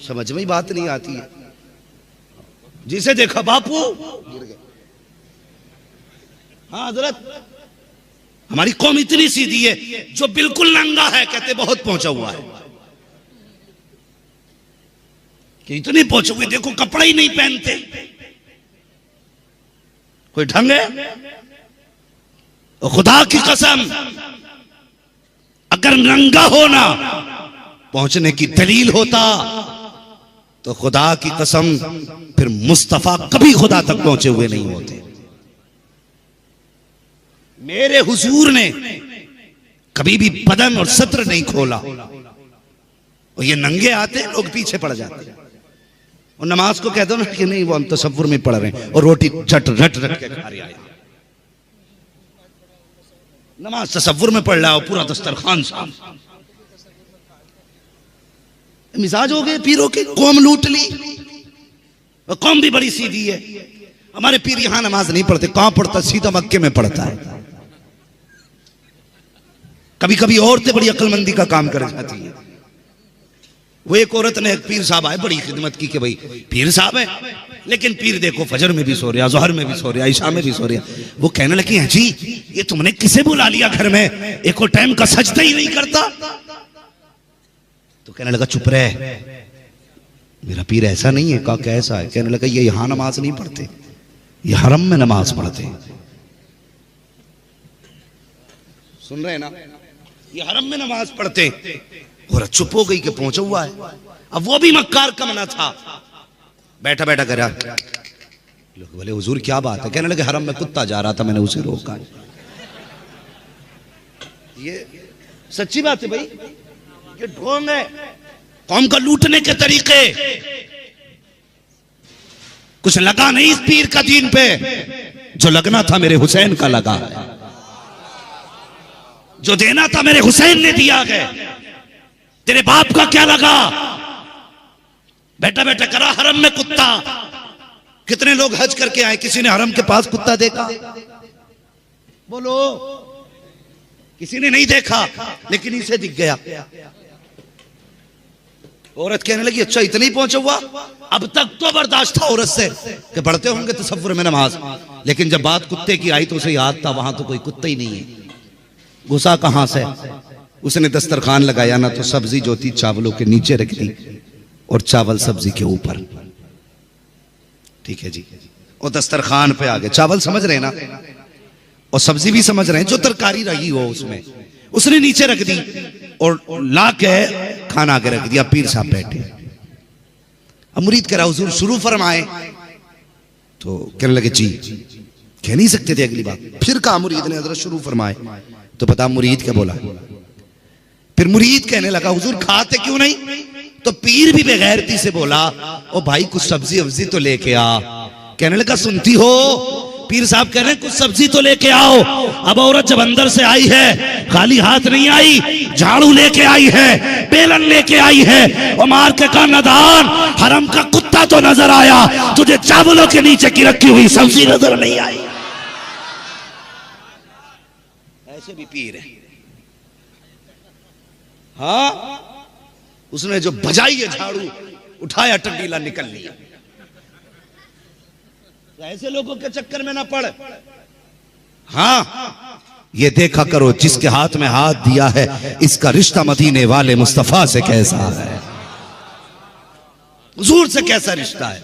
समझ में बात नहीं आती है। जिसे देखा बापू गिर गए। हाँ हजरत, हमारी कौम इतनी सीधी है, जो बिल्कुल नंगा है कहते बहुत पहुंचा हुआ है, कि इतने पहुंचे हुए देखो कपड़ा ही नहीं पहनते, कोई ढंग है? और खुदा की कसम, अगर नंगा होना पहुंचने की दलील होता तो खुदा की कसम फिर मुस्तफा कभी खुदा तक पहुंचे हुए नहीं होते। मेरे हुजूर ने कभी भी बदन और सत्र नहीं खोला, और ये नंगे आते हैं, लोग पीछे पड़ जाते हैं। और नमाज को कह दो ना कि नहीं वो हम तसव्वुर में पढ़ रहे हैं, और रोटी झट रट रट के खा रहे हैं। नमाज तसव्वुर में पढ़ रहा हो, पूरा दस्तरखान साफ। मिजाज हो गए पीरों के, कौम लूट ली। और कौम भी बड़ी सीधी है। हमारे पीर यहां नमाज नहीं पढ़ते, कहां पढ़ता? सीधा मक्के में पढ़ता है। कभी कभी औरतें बड़ी अक्लमंदी का काम कर जाती है। वो एक औरत ने एक पीर साहब आए, बड़ी खिदमत की कि भाई पीर साहब है, लेकिन पीर देखो फजर में भी सो रहा, जोहर में भी सो रहा, ईशा में भी सो रहा। वो कहने लगी हैं जी ये तुमने किसे बुला लिया घर में, एक और टाइम का सजदा ही नहीं करता। तो कहने लगा चुप रहे, मेरा पीर ऐसा नहीं है। कहा कैसा है? कहने लगा ये यहां नमाज नहीं पढ़ते, ये हरम में नमाज पढ़ते हैं। सुन रहे हैं ना? ये हरम में नमाज पढ़ते। और चुप हो गई कि पहुंचा हुआ है। अब वो भी मक्कार का मना था, बैठा बैठा करा। लोग बोले हुजूर क्या बात है? कहने लगे हरम में कुत्ता जा रहा था, मैंने उसे रोका। ये सच्ची बात है भाई, ये ढोंग है कौम का लूटने के तरीके। कुछ लगा नहीं इस पीर का दीन पे, जो लगना था मेरे हुसैन का लगा है, जो देना था मेरे हुसैन ने दिया है। तेरे बाप का क्या लगा? बैठा बैठा करा हरम में कुत्ता। कितने लोग हज करके आए, किसी ने हरम के पास कुत्ता देखा? बोलो, किसी ने नहीं देखा, लेकिन इसे दिख गया। औरत कहने लगी अच्छा इतना ही पहुंचा हुआ? अब तक तो बर्दाश्त था औरत से कि पढ़ते होंगे तसव्वुर में नमाज, लेकिन जब बात कुत्ते की आई तो उसे याद था वहां तो कोई कुत्ता ही नहीं है। गुस्सा कहां से? उसने दस्तरखान लगाया ना तो सब्जी जो थी चावलों के नीचे रख दी और चावल सब्जी के ऊपर। ठीक है जी, और दस्तरखान पे आ गए। चावल समझ रहे ना, और सब्जी भी समझ रहे हैं, जो तरकारी रही हो उसमें उसने नीचे रख दी और ला के खाना आगे रख दिया। पीर साहब बैठे, अब मुरीद कह रहा हुजूर शुरू फरमाए। तो कहने लगे जी, कह नहीं सकते थे अगली बात। फिर कहा मुरीद ने हजरत शुरू फरमाए। तो पता मुरीद क्या बोला? फिर मुरीद कहने लगा हुजूर खाते क्यों नहीं? तो पीर भी बेगैरती से बोला ओ भाई कुछ सब्जी वब्जी तो लेके आ। कहने लगा सुनती हो पीर साहब कह रहे हैं कुछ सब्जी तो लेके आओ। अब औरत जब अंदर से आई है खाली हाथ नहीं आई, झाड़ू लेके आई है, बेलन लेके आई है। और मार के कहा नदान, हरम का कुत्ता तो नजर आया, तुझे चावलों के नीचे की रखी हुई सब्जी नजर नहीं आई। ऐसे भी पीर है। हाँ, उसने जो बजाई है झाड़ू, उठाया टंडीला निकल लिया। ऐसे लोगों के चक्कर में ना पड़। हाँ, ये देखा करो जिसके हाथ में हाथ दिया है इसका रिश्ता मदीने वाले मुस्तफा से कैसा है, हुजूर से कैसा रिश्ता है।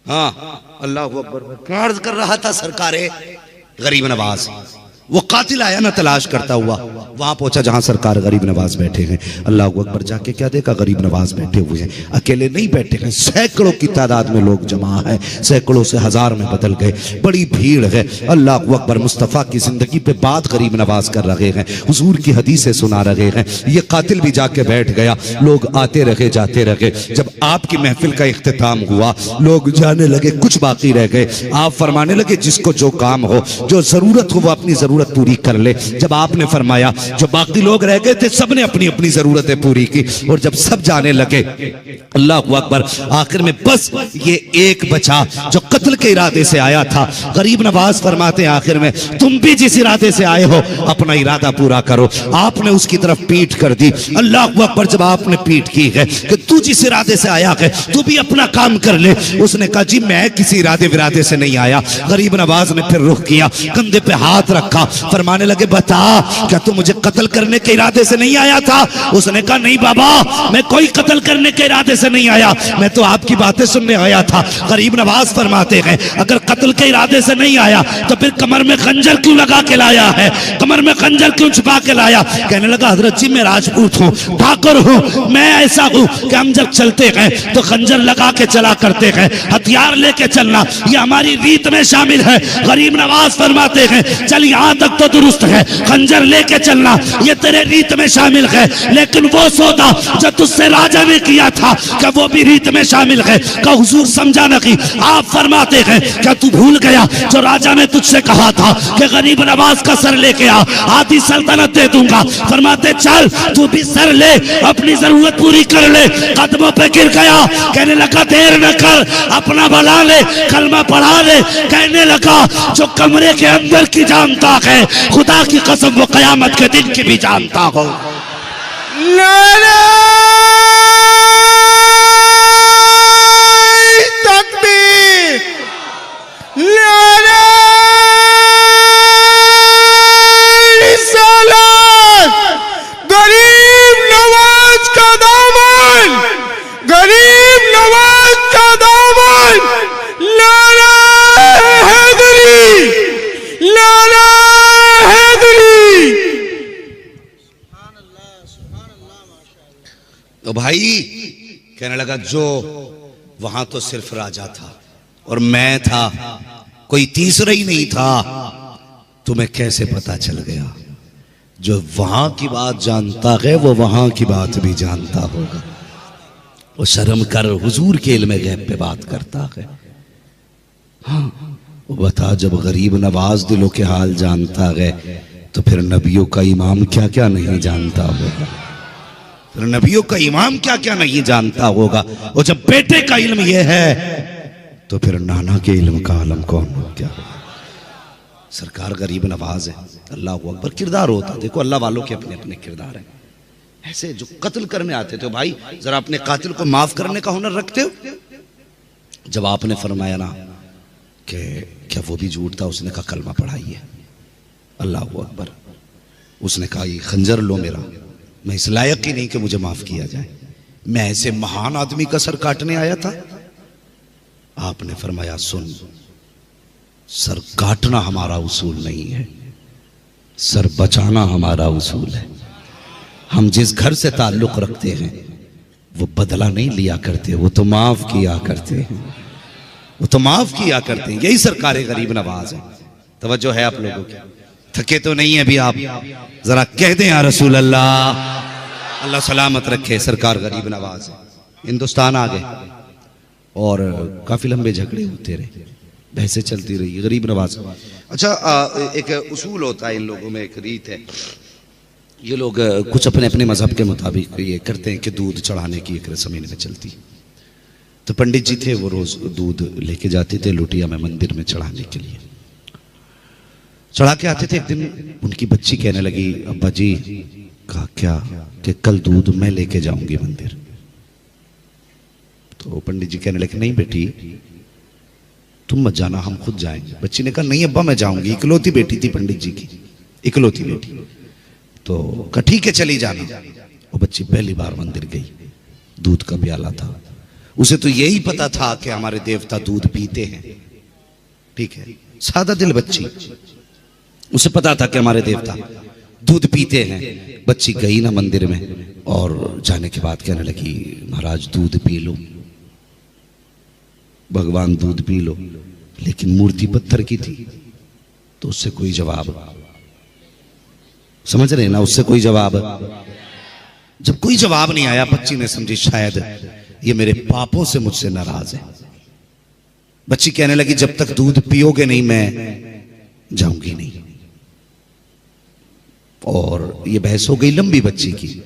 हाँ, अल्लाह अकबर। अर्ज कर रहा था सरकारे गरीब नवाज, वो कातिल आया ना तलाश करता हुआ, वहां पहुंचा जहां सरकार गरीब नवाज बैठे हैं। अल्लाह अकबर, जाके क्या देखा, गरीब नवाज बैठे हुए हैं। अकेले नहीं बैठे हैं, सैकड़ों की तादाद में लोग जमा है, सैकड़ों से हजार में बदल गए, बड़ी भीड़ है। अल्लाह अकबर, मुस्तफ़ा की जिंदगी पे बात गरीब नवाज कर रहे हैं, हुजूर की हदीसें सुना रहे हैं। ये कातिल भी जाके बैठ गया, लोग आते रहे जाते रहे। जब आपकी महफिल का इख्तिताम हुआ, लोग जाने लगे, कुछ बाकी रह गए। आप फरमाने लगे जिसको जो काम हो, जो जरूरत हो, वो अपनी जरूरत पूरी कर ले। जब आपने फरमाया, जो बाकी लोग रह गए थे सबने अपनी अपनी जरूरतें पूरी की, और जब सब जाने लगे, अल्लाह अकबर, आखिर में बस ये एक बचा जो कत्ल के इरादे से आया था। गरीब नवाज फरमाते हैं आखिर में, तुम भी जिस इरादे से आए हो अपना इरादा पूरा करो। आपने उसकी तरफ पीठ कर दी। अल्लाह अकबर, जब आपने पीठ की है कि तू जिस इरादे से आया है तू भी अपना काम कर ले, उसने कहा जी मैं किसी इरादे विरादे से नहीं आया। गरीब नवाज ने फिर रुख किया, कंधे पे हाथ रखा, फरमाने लगे बता क्या तू मुझे कत्ल करने के इरादे से नहीं आया था? उसने कहा नहीं बाबा, मैं कोई कत्ल करने के इरादे से नहीं आया, मैं तो आपकी बातें सुनने आया था। गरीब नवाज फरमाते हैं अगर कत्ल के इरादे से नहीं आया तो फिर कमर में खंजर क्यों लगा के लाया है, कमर में खंजर क्यों छुपा के लाया? कहने लगा हजरत जी मैं राजपूत हूँ, ठाकुर हूँ, मैं ऐसा हूँ कि हम जब चलते हैं तो खंजर लगा के चला करते हैं, हथियार लेके चलना ये हमारी रीत में शामिल है। गरीब नवाज फरमाते हैं चल यहाँ तक तो दुरुस्त है, खंजर लेके चलना ये तेरे रीत में शामिल है, लेकिन वो सौदा जो तुझसे राजा ने किया था क्या वो भी रीत में शामिल है? का हुजूर समझा नहीं। आप फरमाते हैं क्या तू भूल गया जो राजा ने तुझसे कहा था कि गरीब नवाज का सर लेके आ, आधी सल्तनत दे दूंगा। फरमाते चल तू भी सर ले, अपनी जरूरत पूरी कर ले। कदमों पे गिर गया, कहने लगा देर न कर, अपना भला ले, कलमा पढ़ा ले। कहने लगा जो कमरे के अंदर की जानता है खुदा की कसम वो कयामत के दिन की भी जानता हो। तकबीर, गरीब नवाज का दामन, गरीब नवाज का दामन, नारा हैदरी, नारा हैदरी। तो भाई कहने लगा जो वहां तो सिर्फ राजा था और मैं था, कोई तीसरा ही नहीं था। तुम्हें कैसे पता चल गया? जो वहां की बात जानता है वो वहां की बात भी जानता होगा। वो शर्म कर, हुजूर के इल्म गैब पे बात करता है। हाँ, वो बता जब गरीब नवाज दिलों के हाल जानता है तो फिर नबियों का इमाम क्या क्या नहीं जानता होगा, फिर नबियों का इमाम क्या क्या नहीं जानता होगा। और जब बेटे का इल्म यह है तो फिर नाना के इल्म का आलम कौन हो क्या होगा? सरकार गरीब नवाज है। अल्लाह अकबर, किरदार होता, देखो अल्लाह वालों के अपने अपने किरदार हैं। ऐसे जो कत्ल करने आते थे भाई जरा अपने कातिल को माफ करने का हुनर रखते हो। जब आपने फरमाया ना कि क्या वो भी झूठ था, उसने कहा कलमा पढ़ाइए। अल्लाह अकबर, उसने कहा ये खंजर लो मेरा, मैं इस लायक ही नहीं कि मुझे माफ किया जाए, मैं ऐसे महान आदमी का सर काटने आया था। आपने फरमाया सुन, सर काटना हमारा उसूल नहीं है, सर बचाना हमारा उसूल है। हम जिस घर से ताल्लुक रखते हैं वो बदला नहीं लिया करते, वो तो माफ किया करते हैं, वो तो माफ किया करते हैं। यही सरकार गरीब नवाज है। तवज्जो है आप लोगों की? थके तो नहीं है अभी आप? जरा कह दें या रसूल अल्लाह, अल्लाह सलामत रखे। सरकार गरीब नवाज है। हिंदुस्तान आ गए और काफी लंबे झगड़े होते रहे। बहसें चलती रही। गरीब नवाज, अच्छा एक उसूल होता है इन लोगों में, एक रीत है, ये लोग कुछ अपने अपने मजहब के मुताबिक ये करते हैं कि दूध चढ़ाने की एक रस्म इनमें चलती। तो पंडित जी थे, वो रोज दूध लेके जाते थे लुटिया में मंदिर में चढ़ाने के लिए। चढ़ा के आते थे। एक दिन उनकी बच्ची कहने लगी, अब्बा जी कहा क्या, कि कल दूध मैं लेके जाऊंगी मंदिर। तो पंडित जी कहने लगे, नहीं बेटी तुम मत जाना, हम खुद जाएंगे। बच्ची ने कहा, नहीं अब्बा मैं जाऊंगी। इकलौती बेटी थी पंडित जी की, इकलौती बेटी। तो कहा ठीक है चली जाना। वो बच्ची पहली बार मंदिर गई, दूध का प्याला था। उसे तो यही पता था कि हमारे देवता दूध पीते हैं, ठीक है, सादा दिल बच्ची, उसे पता था कि हमारे देवता दूध पीते हैं। बच्ची गई ना मंदिर में, और जाने के बाद कहने लगी, महाराज दूध पी लो, भगवान दूध पी लो। लेकिन मूर्ति पत्थर की थी, तो उससे कोई जवाब, समझ रहे ना, उससे कोई जवाब। जब कोई जवाब नहीं आया, बच्ची ने समझी शायद ये मेरे पापों से मुझसे नाराज है। बच्ची कहने लगी, जब तक दूध पियोगे नहीं मैं जाऊंगी नहीं। और ये बहस हो गई लंबी बच्ची की।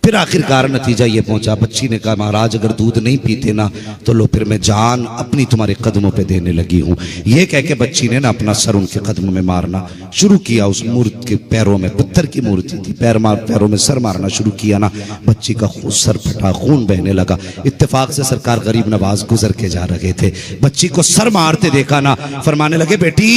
फिर आखिरकार नतीजा ये पहुंचा, बच्ची ने कहा, महाराज अगर दूध नहीं पीते ना तो लो फिर मैं जान अपनी तुम्हारे कदमों पे देने लगी हूं। ये कह के बच्ची ने ना अपना सर उनके कदमों में मारना शुरू किया। उस मूर्ति के पैरों में, पत्थर की मूर्ति थी, पैरों में सर मारना शुरू किया ना, बच्ची का सर फटा, खून बहने लगा। इत्तेफाक से सरकार गरीब नवाज गुजर के जा रहे थे, बच्ची को सर मारते देखा ना, फरमाने लगे, बेटी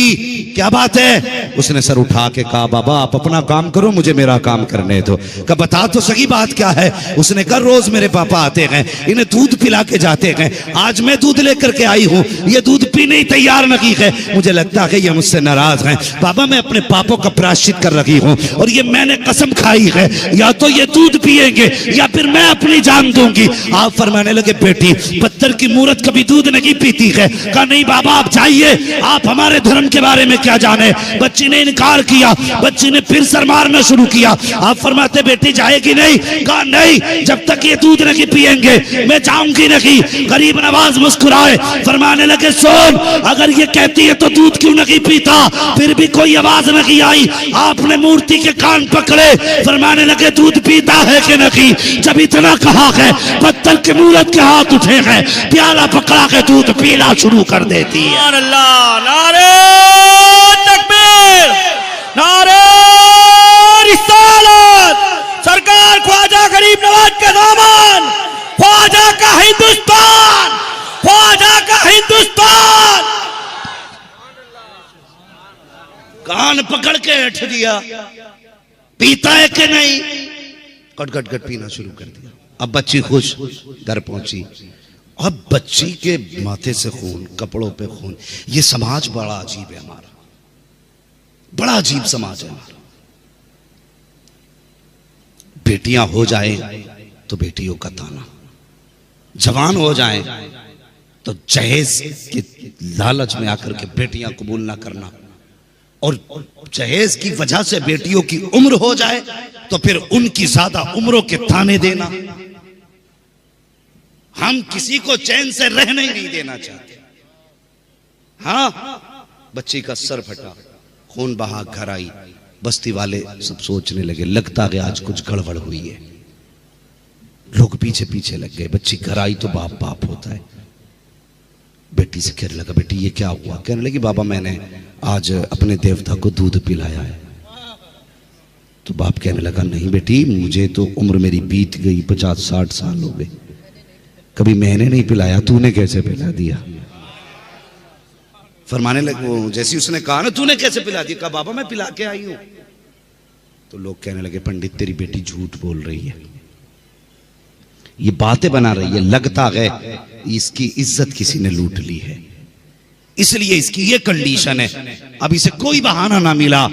क्या बात है। उसने सर उठा के कहा, बाबा आप अपना काम करो, मुझे मेरा काम करने दो। कहा बता तो सही बात क्या है। उसने कहा, रोज मेरे पापा आते हैं, इन्हें दूध पिला के जाते हैं, आज मैं दूध लेकर के आई हूं, ये दूध पीने ही तैयार नहीं है, मुझे लगता है ये मुझसे नाराज हैं। बाबा मैं अपने पापों का प्रायश्चित कर रही हूं, और ये मैंने कसम खाई है, या तो ये दूध पिएंगे या फिर मैं अपनी जान दूंगी। आप फरमाने लगे, बेटी पत्थर की मूर्त कभी दूध नहीं पीती है। कहा नहीं बाबा आप जाइए, आप हमारे धर्म के बारे में क्या जाने। बच्ची ने इनकार किया, बच्ची ने फिर सर मारना शुरू किया। आप फरमाते, बेटी जाएगी नहीं। कहा नहीं, जब तक ये दूध नहीं पिएंगे मैं जाऊंगी नहीं। गरीब नवाज मुस्कुराए, फरमाने लगे, सुन अगर ये कहती है तो दूध क्यों नहीं पीता। फिर भी कोई आवाज नहीं आई। आपने मूर्ति के कान पकड़े, फरमाने लगे, दूध पीता है कि नहीं। जब इतना कहा है, पत्थर के मूर्त के हाथ उठे हैं, प्याला पकड़ा के दूध पीना शुरू कर देती है। अल्लाह, नारे तकबीर, नारे रिसालत। सरकार ख्वाजा गरीब नवाज का दामन, ख्वाजा का हिंदुस्तान, ख्वाजा का हिंदुस्तान। कान पकड़ के हट दिया, पीता है कि नहीं। गट गट गट पीना शुरू कर दिया। अब बच्ची खुश घर पहुंची। अब बच्ची के माथे से खून, कपड़ों पे खून। ये समाज बड़ा अजीब है हमारा, बड़ा अजीब समाज है हमारा। बेटियां हो जाएं तो बेटियों का ताना, जवान हो जाएं तो जहेज के लालच में आकर के बेटियां कबूल ना करना, और जहेज की वजह से बेटियों की उम्र हो जाए तो फिर उनकी ज्यादा उम्रों के ताने देना। हम किसी को चैन से रहने ही नहीं देना चाहते। हाँ, बच्ची का सर फटा, खून बहा, घर आई। बस्ती वाले सब सोचने लगे, लगता है आज कुछ गड़बड़ हुई है। लोग पीछे पीछे लग गए। बच्ची घर आई तो बाप बाप होता है। बेटी से कहने लगा, बेटी ये क्या हुआ। कहने लगी, बाबा मैंने आज अपने देवता को दूध पिलाया है। तो बाप कहने लगा, नहीं बेटी मुझे तो उम्र मेरी बीत गई, 50-60 साल हो गए, कभी मैंने नहीं पिलाया, तूने कैसे पिला दिया। फरमाने लगे, जैसी उसने कहा ना तूने कैसे पिला दिया, कहा बाबा मैं पिला के आई हूं। तो लोग कहने लगे, पंडित तेरी बेटी झूठ बोल रही है, ये बातें बना रही है, लगता है इसकी इज्जत किसी ने लूट ली है, इसलिए इसकी ये कंडीशन है। अब इसे कोई बहाना ना मिला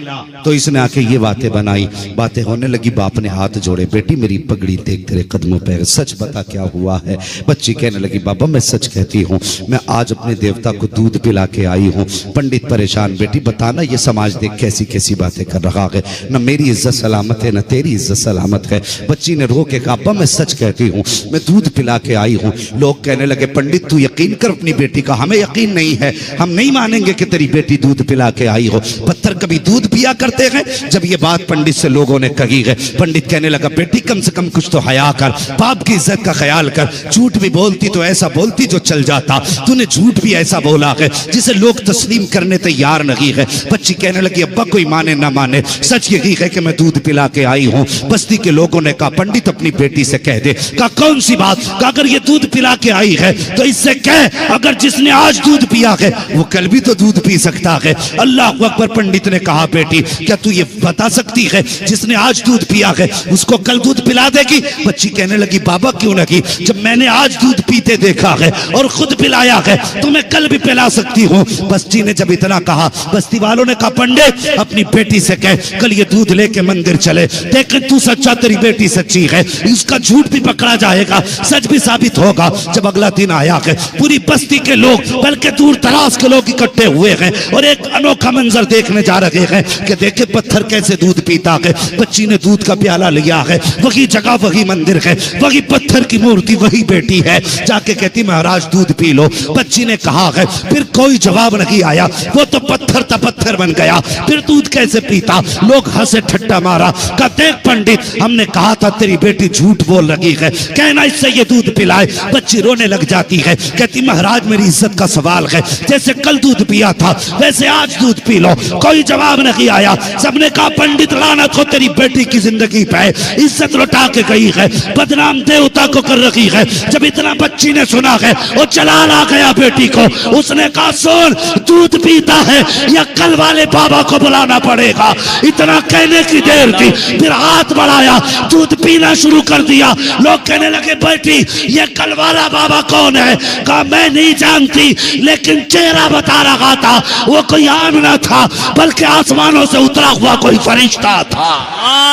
तो इसने आके ये बातें बनाई। बातें होने लगी, बाप ने हाथ जोड़े, बेटी मेरी पगड़ी देख तेरे कदमों पे, सच बता क्या हुआ है। बच्ची कहने लगी, बाबा मैं सच कहती हूँ, मैं आज अपने देवता को दूध पिला के आई हूँ। पंडित परेशान, बेटी बताना ये समाज देख कैसी कैसी बातें कर रहा है, न मेरी इज्जत सलामत है न तेरी इज्जत सलामत है। बच्ची ने रो के कहा, अब्बा मैं सच कहती हूँ, मैं दूध पिला के आई हूँ। लोग कहने लगे, पंडित तू यकीन कर अपनी बेटी का, हमें यकीन नहीं है। हम नहीं मानेंगे कि तेरी बेटी दूध पिला के आई हो। पत्थर कभी दूध पिया करते हैं। जब ये बात पंडित से लोगों ने कही है, पंडित कहने लगा बेटी कम से कम कुछ तो हया कर, बाप की इज्जत का ख्याल कर। झूठ भी बोलती तो ऐसा बोलती जो चल जाता, तूने झूठ भी ऐसा बोला है जिसे लोग तस्लीम करने तैयार नहीं है। बच्ची कहने लगी अब्बा कोई माने ना माने, सच यही है कि मैं दूध पिला के आई हूँ। बस्ती के लोगों ने कहा पंडित अपनी बेटी से कह दे। कहा कौन सी बात? कहा अगर ये दूध पिला के आई है तो इससे कह अगर जिसने आज दूध पिया है वो कल भी तो दूध पी सकता है। अल्लाह अकबर। पंडित ने कहा बेटी क्या तू ये बता सकती है जिसने आज दूध पिया है उसको कल दूध पिला देगी? बच्ची कहने लगी बाबा क्यों नहीं, जब मैंने आज दूध पीते देखा है और खुद पिलाया है तो मैं कल भी पिला सकती हूँ। बस्ती ने जब इतना कहा, बस्ती वालों ने कहा पंडित अपनी बेटी से कह कल ये दूध लेके मंदिर चले, देख तू सच्चा तेरी बेटी सच्ची है, उसका झूठ भी पकड़ा जाएगा, सच भी साबित होगा। जब अगला दिन आया है पूरी बस्ती के लोग बल्कि दूर दराज के लोग इकट्ठे हुए हैं और एक अनोखा मंजर देखने जा रहे हैं कि देखे पत्थर कैसे दूध पीता है। बच्ची ने दूध का प्याला लिया है, वही जगह वही मंदिर है, वही पत्थर की मूर्ति वही बेटी है। जाके कहती महाराज दूध पी लो। बच्ची ने कहा है, फिर कोई जवाब नहीं आया, वो तो पत्थर था पत्थर बन गया, फिर दूध कैसे पीता? लोग हंसे ठट्टा मारा। कहा देख पंडित हमने कहा था तेरी बेटी झूठ बोल रही है, कहना इससे ये दूध पिलाए। बच्ची रोने लग जाती है, कहती महाराज मेरी इज्जत का सवाल है, जैसे कल दूध पिया था वैसे आज दूध पी लो। कोई जवाब नहीं आया। सबने कहा पंडित लानत हो तेरी बेटी की जिंदगी पे, इज्जत लुटा के गई है, बदनाम देवता को कर रखी है। जब इतना बच्ची ने सुना है वो चला ला गया बेटी को। उसने कहा सुन दूध पीता है या कल वाले बाबा को बुलाना पड़ेगा। इतना कहने की देर थी, फिर हाथ बढ़ाया, दूध पीना शुरू कर दिया। लोग कहने लगे बेटी ये कल वाला बाबा कौन है? कहा मैं नहीं जानती लेकिन चेहरा बता रहा था, वो कोई आम ना था बल्कि आसमानों से उतरा हुआ कोई फरिश्ता था।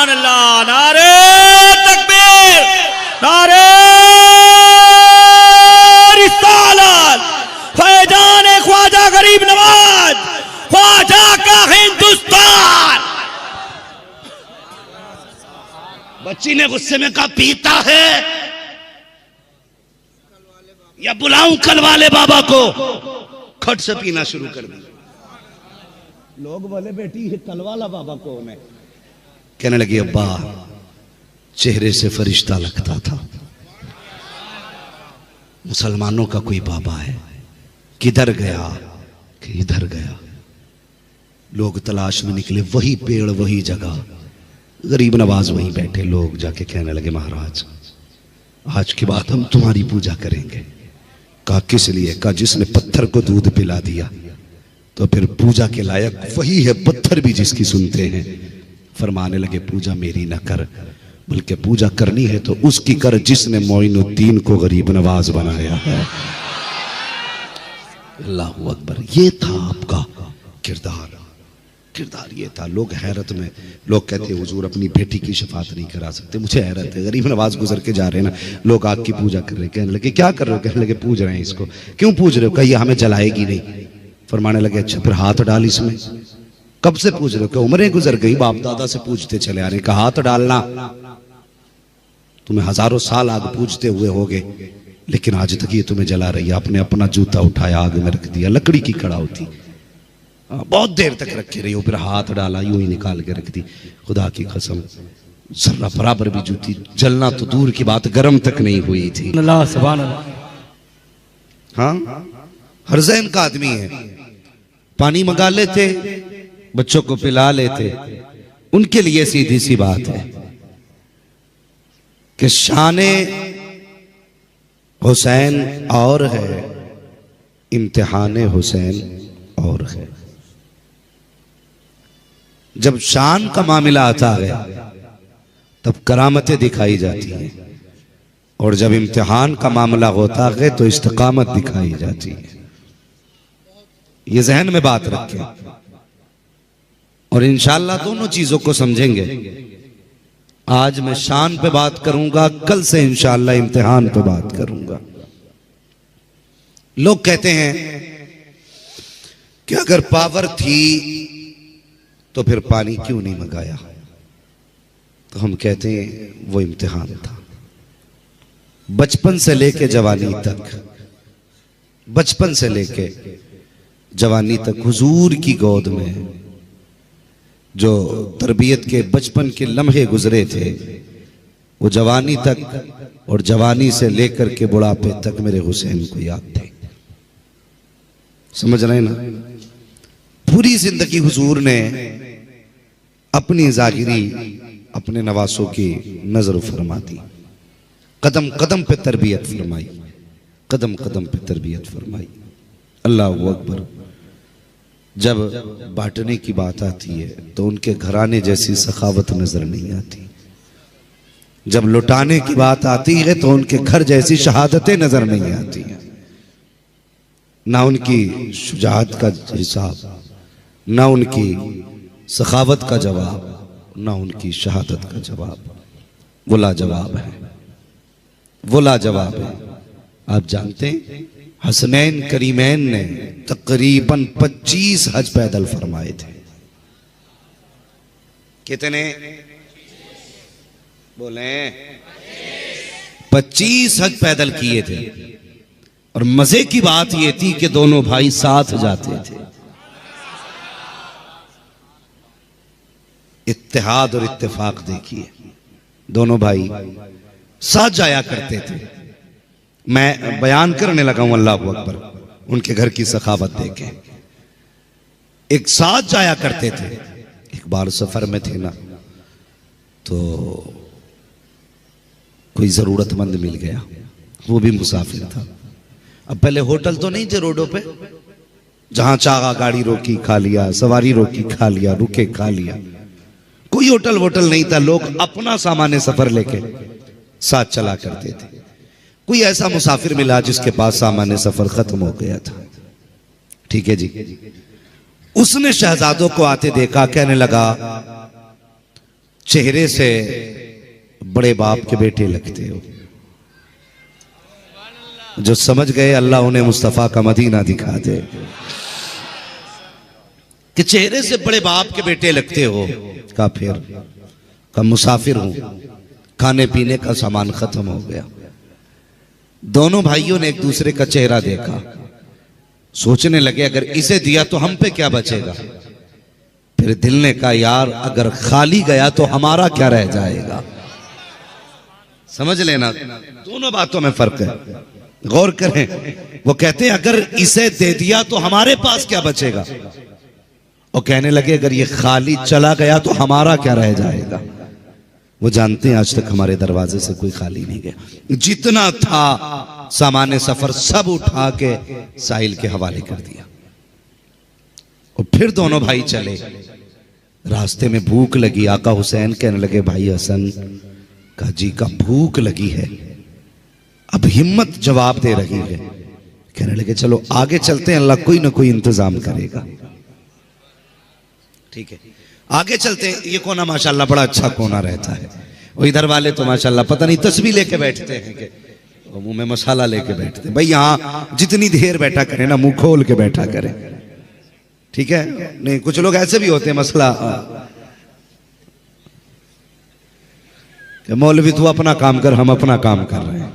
अल्लाह नारे तकबीर, नारे रिसालत, फैजान ख्वाजा गरीब नवाज, ख्वाजा का हिंदुस्तान। बच्ची ने गुस्से में कहा पीता है या बुलाऊं कल वाले बाबा को? खट से पीना शुरू कर दिया। लोग बोले बेटी ये कल वाला बाबा कौन है? कहने लगी अब्बा चेहरे से फरिश्ता लगता था, मुसलमानों का कोई बाबा है, किधर गया कि इधर गया। लोग तलाश में निकले, वही पेड़ वही जगह, गरीब नवाज वहीं बैठे। लोग जाके कहने लगे महाराज आज के बाद हम तुम्हारी पूजा करेंगे। कहा किस लिए? कहा जिसने पत्थर को दूध पिला दिया तो फिर पूजा के लायक वही है, पत्थर भी जिसकी सुनते हैं। फरमाने लगे पूजा मेरी ना कर, बल्कि पूजा करनी है तो उसकी कर जिसने मोइनुद्दीन को गरीब नवाज बनाया है। अल्लाह अकबर। ये था आपका किरदार, किरदार ये था। लोग हैरत में, लोग कहते हुजूर अपनी बेटी की शफात नहीं करा सकते। मुझे हैरत है, गरीब नवाज गुजर के जा रहे हैं ना, लोग आग की पूजा कर रहे हैं। कहने लगे क्या कर रहे हो? कहने लगे पूज रहे हैं इसको। क्यों पूज रहे हो? कहिए हमें जलाएगी नहीं। फरमाने लगे अच्छा फिर हाथ डाल इसमें। कब से पूछ रहे हो? क्या उम्रें गुजर गई, बाप दादा से पूछते चले आ रहे। कहा हाथ डालना, तुम्हें हजारों साल आग पूजते हुए होगे लेकिन आज तक ये तुम्हें जला रही है। आपने अपना जूता उठाया आग में रख दिया, लकड़ी की कड़ा होती, बहुत देर तक रखे रही हो, फिर हाथ डाला यूं ही निकाल के रख दी। खुदा की कसम जर्रा बराबर भी जूती जलना तो दूर की बात, गर्म तक नहीं हुई थी। अल्लाह सुभान अल्लाह। हाँ हरजैन का आदमी है, पानी मंगा लेते, बच्चों को पिला लेते। उनके लिए सीधी सी बात है कि शाने हुसैन और है, इम्तिहाने हुसैन और है। जब शान का मामला आता है तब करामतें दिखाई जाती हैं, और जब इम्तिहान का मामला होता है तो इस्तिकामत दिखाई जाती है। ये जहन में बात रखें और इंशाअल्लाह दोनों चीजों को समझेंगे। आज मैं शान पे बात करूंगा, कल से इंशाअल्लाह इम्तिहान पे बात करूंगा। लोग कहते हैं कि अगर पावर थी तो फिर पानी क्यों नहीं मंगाया? तो हम कहते हैं वो इम्तिहान था। बचपन से लेके जवानी तक, बचपन से लेके जवानी तक हुजूर की गोद में जो तरबियत के बचपन के लम्हे गुजरे थे, वो जवानी तक और जवानी से लेकर के बुढ़ापे तक मेरे हुसैन को याद थे। समझ रहे हैं ना? पूरी जिंदगी हुजूर ने अपनी जागिरी अपने नवासों की नजर फरमा दी, कदम कदम पे तरबियत फरमाई, कदम कदम पे तरबियत फरमाई। अल्लाह अकबर। जब बांटने की बात आती है तो उनके घराने जैसी सखावत नजर नहीं आती, जब लुटाने की बात आती है तो उनके घर जैसी शहादतें नजर नहीं आती, ना उनकी शुजाअत का हिसाब, ना उनकी सखावत का जवाब, ना उनकी शहादत का जवाब। वो लाजवाब है, वो लाजवाब है। आप जानते हैं हसनैन करीमैन ने तकरीबन 25 हज पैदल फरमाए थे। कितने बोले? 25 हज पैदल किए थे। और मजे की बात यह थी कि दोनों भाई साथ जाते थे। इत्तेहाद और इत्तेफाक देखिए, दोनों भाई साथ जाया करते थे। मैं बयान करने लगा हूं अल्लाह अकबर, उनके घर की सखावत देखे। एक साथ जाया करते थे। एक बार सफर में थे ना, तो कोई जरूरतमंद मिल गया, वो भी मुसाफिर था। अब पहले होटल तो नहीं थे रोडों पे, जहां चाहा गाड़ी रोकी खा लिया, सवारी रोकी खा लिया, रुके खा लिया। कोई होटल वोटल नहीं था। लोग अपना सामान्य सफर लेके साथ चला करते थे। कोई ऐसा मुसाफिर मिला जिसके पास सामान्य सफर खत्म हो गया था। ठीक है जी, उसने शहजादों को आते देखा, कहने लगा चेहरे से बड़े बाप के बेटे लगते हो। जो समझ गए अल्लाह उन्हें मुस्तफा का मदीना दिखा दे, कि चेहरे से बड़े बाप के बेटे लगते हो। का फिर का मुसाफिर हूं, खाने पीने का सामान खत्म हो गया। दोनों भाइयों ने एक दूसरे का चेहरा देखा, सोचने लगे अगर इसे दिया तो हम पे क्या बचेगा। फिर दिल ने कहा यार अगर खाली गया तो हमारा क्या रह जाएगा। समझ लेना, दोनों बातों में फर्क है, गौर करें। वो कहते हैं अगर इसे दे दिया तो हमारे पास क्या बचेगा, और कहने लगे अगर ये खाली चला गया तो हमारा क्या रह जाएगा। वो जानते हैं आज तक हमारे दरवाजे से कोई खाली नहीं गया। जितना था सामान्य सफर सब उठा के साहिल के हवाले कर दिया। और फिर दोनों भाई चले। रास्ते में भूख लगी। आका हुसैन कहने लगे भाई हसन का जी का भूख लगी है। अब हिम्मत जवाब दे रही है। कहने लगे चलो आगे चलते हैं, अल्लाह कोई ना कोई इंतजाम करेगा। ठीक है, आगे चलते हैं। ये कोना माशाल्लाह बड़ा अच्छा कोना रहता है। वो इधर वाले तो माशाल्लाह पता नहीं तस्बीह लेके बैठते हैं कि मुंह में मसाला लेके बैठते हैं। भाई यहाँ जितनी देर बैठा करें ना, मुंह खोल के बैठा करें। ठीक है, नहीं कुछ लोग ऐसे भी होते हैं मसला कि मौलवी तू अपना काम कर, हम अपना काम कर रहे हैं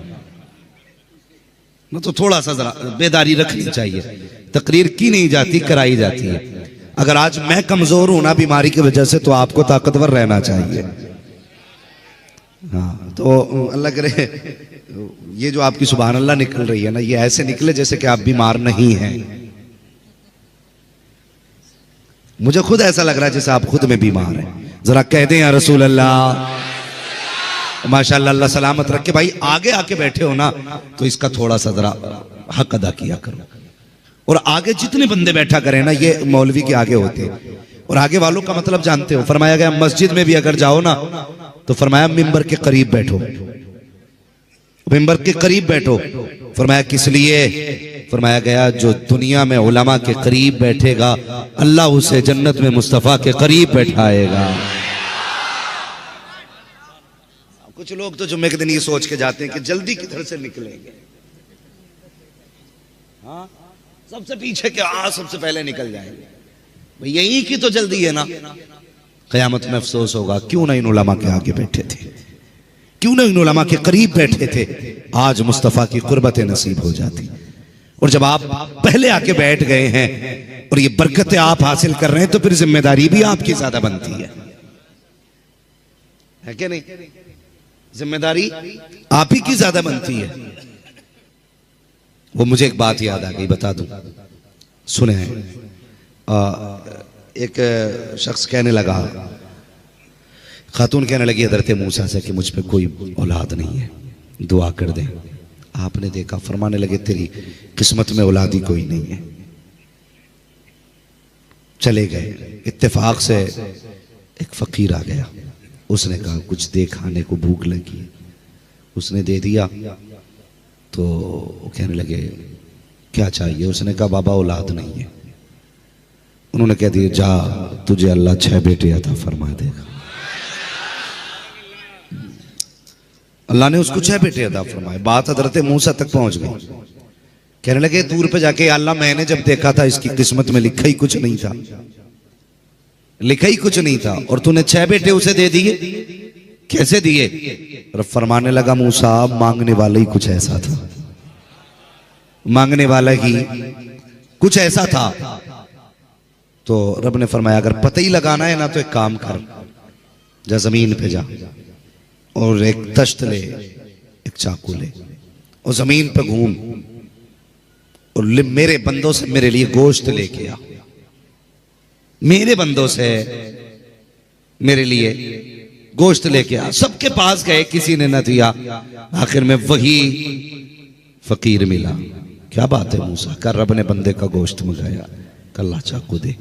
ना। तो थोड़ा सा जरा बेदारी रखनी चाहिए। तकरीर की नहीं जाती, कराई जाती है। अगर आज मैं कमजोर हूं ना बीमारी की वजह से, तो आपको ताकतवर रहना चाहिए। हाँ, तो अल्लाह करे ये जो आपकी सुभान अल्लाह निकल रही है ना, ये ऐसे निकले जैसे कि आप बीमार नहीं हैं। मुझे खुद ऐसा लग रहा है जैसे आप खुद में बीमार हैं। जरा कह दें या रसूल अल्लाह, माशाअल्लाह, अल्लाह सलामत रखे। भाई आगे आके बैठे हो ना, तो इसका थोड़ा सा जरा हक अदा किया करो। और आगे जितने बंदे बैठा करें ना, ये मौलवी के आगे होते हैं। और आगे वालों का मतलब जानते हो, फरमाया गया मस्जिद में भी अगर जाओ ना, तो फरमाया मिंबर के करीब बैठो, मिंबर के करीब बैठो। फरमाया किस लिए? फरमाया गया जो दुनिया में उलमा के करीब बैठेगा, अल्लाह उसे जन्नत में मुस्तफा के करीब बैठाएगा। कुछ लोग तो जुम्मे के दिन ये सोच के जाते हैं कि जल्दी किधर से निकलेंगे। हाँ, सबसे पीछे के सबसे पहले निकल जाएंगे। भाई यही की तो जल्दी है ना। क़यामत में अफसोस होगा, क्यों ना इन उलमा के आगे बैठे थे, क्यों ना इन उलमा के करीब बैठे थे। आज मुस्तफ़ा की कुर्बत नसीब हो जाती। और जब आप पहले आके बैठ गए हैं और ये बरकतें आप हासिल कर रहे हैं तो फिर जिम्मेदारी भी आपकी ज्यादा बनती है कि नहीं? जिम्मेदारी आप ही की ज्यादा बनती है। वो मुझे एक बात याद आ गई, बता दूं, सुने हैं। एक शख्स कहने लगा, खातून कहने लगी हज़रत मूसा से कि मुझ पे कोई औलाद नहीं है, दुआ कर दे। आपने देखा, फरमाने लगे तेरी किस्मत में औलाद ही कोई नहीं है। चले गए, इत्तेफाक से एक फकीर आ गया, उसने कहा कुछ दे, खाने को भूख लगी। उसने दे दिया तो वो कहने लगे क्या चाहिए? उसने कहा बाबा औलाद नहीं है। उन्होंने कह दिया जा, तुझे अल्लाह 6 बेटे अता फरमा देगा। अल्लाह ने उसको 6 बेटे अता फरमाए। बात हज़रत मूसा तक पहुंच गई। कहने लगे दूर पे जाके, अल्लाह मैंने जब देखा था इसकी किस्मत में लिखा ही कुछ नहीं था, लिखा ही कुछ नहीं था, और तूने 6 बेटे उसे दे दिए, कैसे दिए? और फरमाने लगा मूसा मांगने वाला ही कुछ ऐसा था, मांगने वाला ही कुछ ऐसा था। तो रब ने फरमाया अगर पता ही लगाना है ना तो एक काम कर, जा जमीन पे जा और एक तश्त ले, एक चाकू ले और जमीन पे घूम और मेरे बंदों से मेरे लिए गोश्त लेके आ। मेरे बंदों से मेरे लिए गोश्त लेके आ। सबके पास गए, किसी ने न दिया। आखिर में वही फकीर मिला। क्या बात है मूसा, कर रब ने बंदे का गोश्त मंगाया, कल्ला चाकू दे।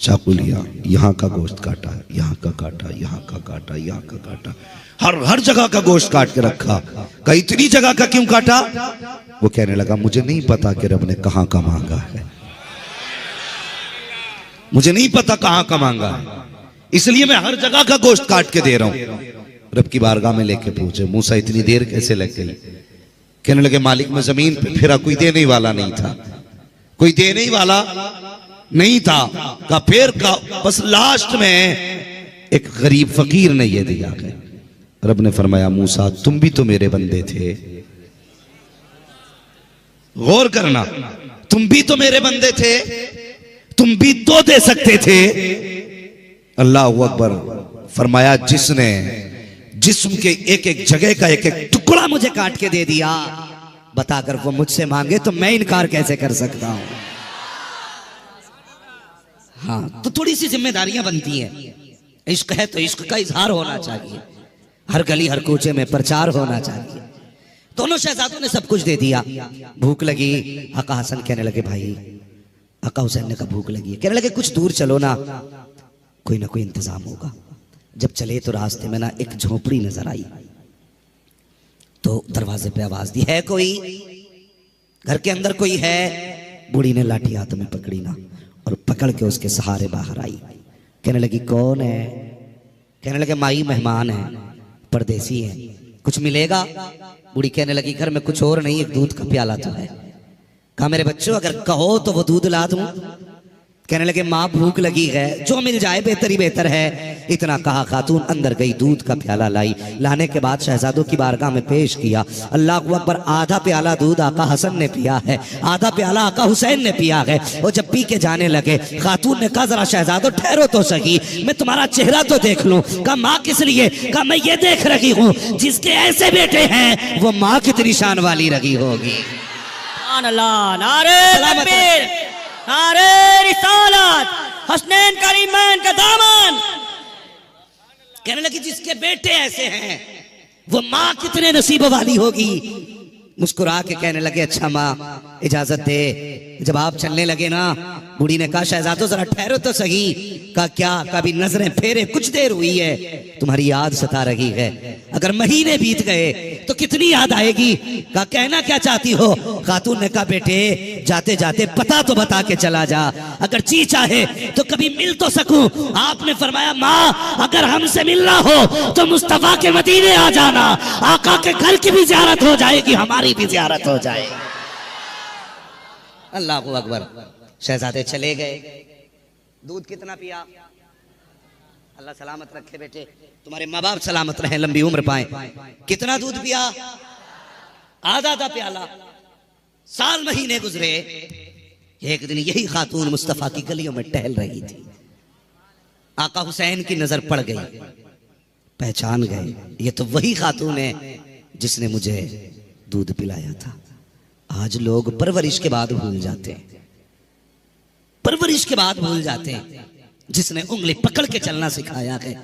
चाकू लिया, यहाँ का गोश्त काटा, यहाँ का काटा, यहाँ का काटा, यहाँ का काटा, हर जगह का गोश्त काट के रखा। कई इतनी जगह का क्यों काटा? वो कहने लगा मुझे नहीं पता कि रब ने कहां का मांगा है, मुझे नहीं पता कहां का मांगा है, इसलिए मैं हर जगह का गोश्त काट के दे रहा हूं। रब की बारगाह में लेके पूछे मूसा इतनी देर कैसे लग गई? कहने लगे मालिक में जमीन पे फिरा, कोई देने वाला नहीं था, कोई देने वाला नहीं था। का फिर का बस लास्ट में एक गरीब फकीर ने यह दिया है। रब ने फरमाया मूसा तुम भी तो मेरे बंदे थे, गौर करना, तुम भी तो मेरे बंदे थे, तुम भी तो दे सकते थे। अल्लाह अकबर। फरमाया जिसने जिस्म के एक एक जगह का एक एक टुकड़ा मुझे काट के दे दिया, बताकर वो मुझसे मांगे तो मैं इनकार कैसे कर सकता हूं? हाँ, तो थोड़ी सी जिम्मेदारियां बनती हैं। इश्क है तो इश्क का इजहार होना चाहिए, हर गली हर कूचे में प्रचार होना चाहिए। दोनों शहजादों ने सब कुछ दे दिया। भूख लगी, आका हसन कहने लगे भाई, आका हुसैन ने कहा भूख लगी है, कहने लगे कुछ दूर चलो ना, कोई ना कोई इंतजाम होगा। जब चले तो रास्ते में ना एक झोपड़ी नजर आई, तो दरवाजे पे आवाज दी है कोई, घर के अंदर कोई है? बूढ़ी ने लाठी हाथ में पकड़ी ना और पकड़ के उसके सहारे बाहर आई। कहने लगी कौन है? कहने लगे माई मेहमान है, परदेसी है, कुछ मिलेगा? बूढ़ी कहने लगी घर में कुछ और नहीं, एक दूध का प्याला तो है। कहा मेरे बच्चों अगर कहो तो वो दूध ला दूं। कहने लगे माँ भूख लगी है, जो मिल जाए बेहतर ही बेहतर है। इतना कहा खातून अंदर गई, दूध का प्याला लाई। लाने के बाद शहजादों की बारगाह में पेश किया। अल्लाह अकबर। आधा प्याला दूध आका हसन ने पिया है, आधा प्याला आका हुसैन ने पिया है। और जब पी के जाने लगे, खातून ने कहा जरा शहजादों ठहरो तो सही, मैं तुम्हारा चेहरा तो देख लूं। कहा माँ किस लिए? कहा मैं ये देख रही हूँ जिसके ऐसे बेटे हैं वो माँ कितनी शान वाली रही होगी। नारे तकबीर, नारे रिसालत, हसनैन करीमैन का दामन। कहने लगी जिसके बेटे ऐसे हैं वो माँ कितने नसीब वाली होगी। मुस्कुरा के कहने लगे अच्छा माँ इजाजत दे। जब आप चलने लगे ना, बूढ़ी ने कहा शहजादो जरा ठहरो तो सही। कहा क्या? कभी नजरें फेरे, कुछ देर हुई है, तुम्हारी याद सता रही है। अगर महीने बीत गए तो कितनी याद आएगी। कहा कहना क्या चाहती हो? खातून ने कहा बेटे जाते जाते पता तो बता के चला जा, अगर जी चाहे तो कभी मिल तो सकूं। आपने फरमाया माँ अगर हमसे मिलना हो तो मुस्तफा के मदीने आ जाना, आका के घर की भी ज़ियारत हो जाएगी, हमारी भी ज़ियारत हो जाएगी। अल्लाह अकबर। शहजादे चले गए। दूध कितना पिया? अल्लाह सलामत रखे बेटे, तुम्हारे माँ बाप सलामत रहे, लंबी उम्र पाए। कितना दूध पिया? आधा आधा प्याला। साल महीने गुजरे, एक दिन यही खातून मुस्तफा की गलियों में टहल रही थी। आका हुसैन की नजर पड़ गई, पहचान गए, ये तो वही खातून है जिसने मुझे दूध पिलाया था। आज लोग परवरिश के बाद भूल जाते हैं, परवरिश के बाद भूल जाते हैं। जिसने उंगली पकड़ के चलना सिखाया है,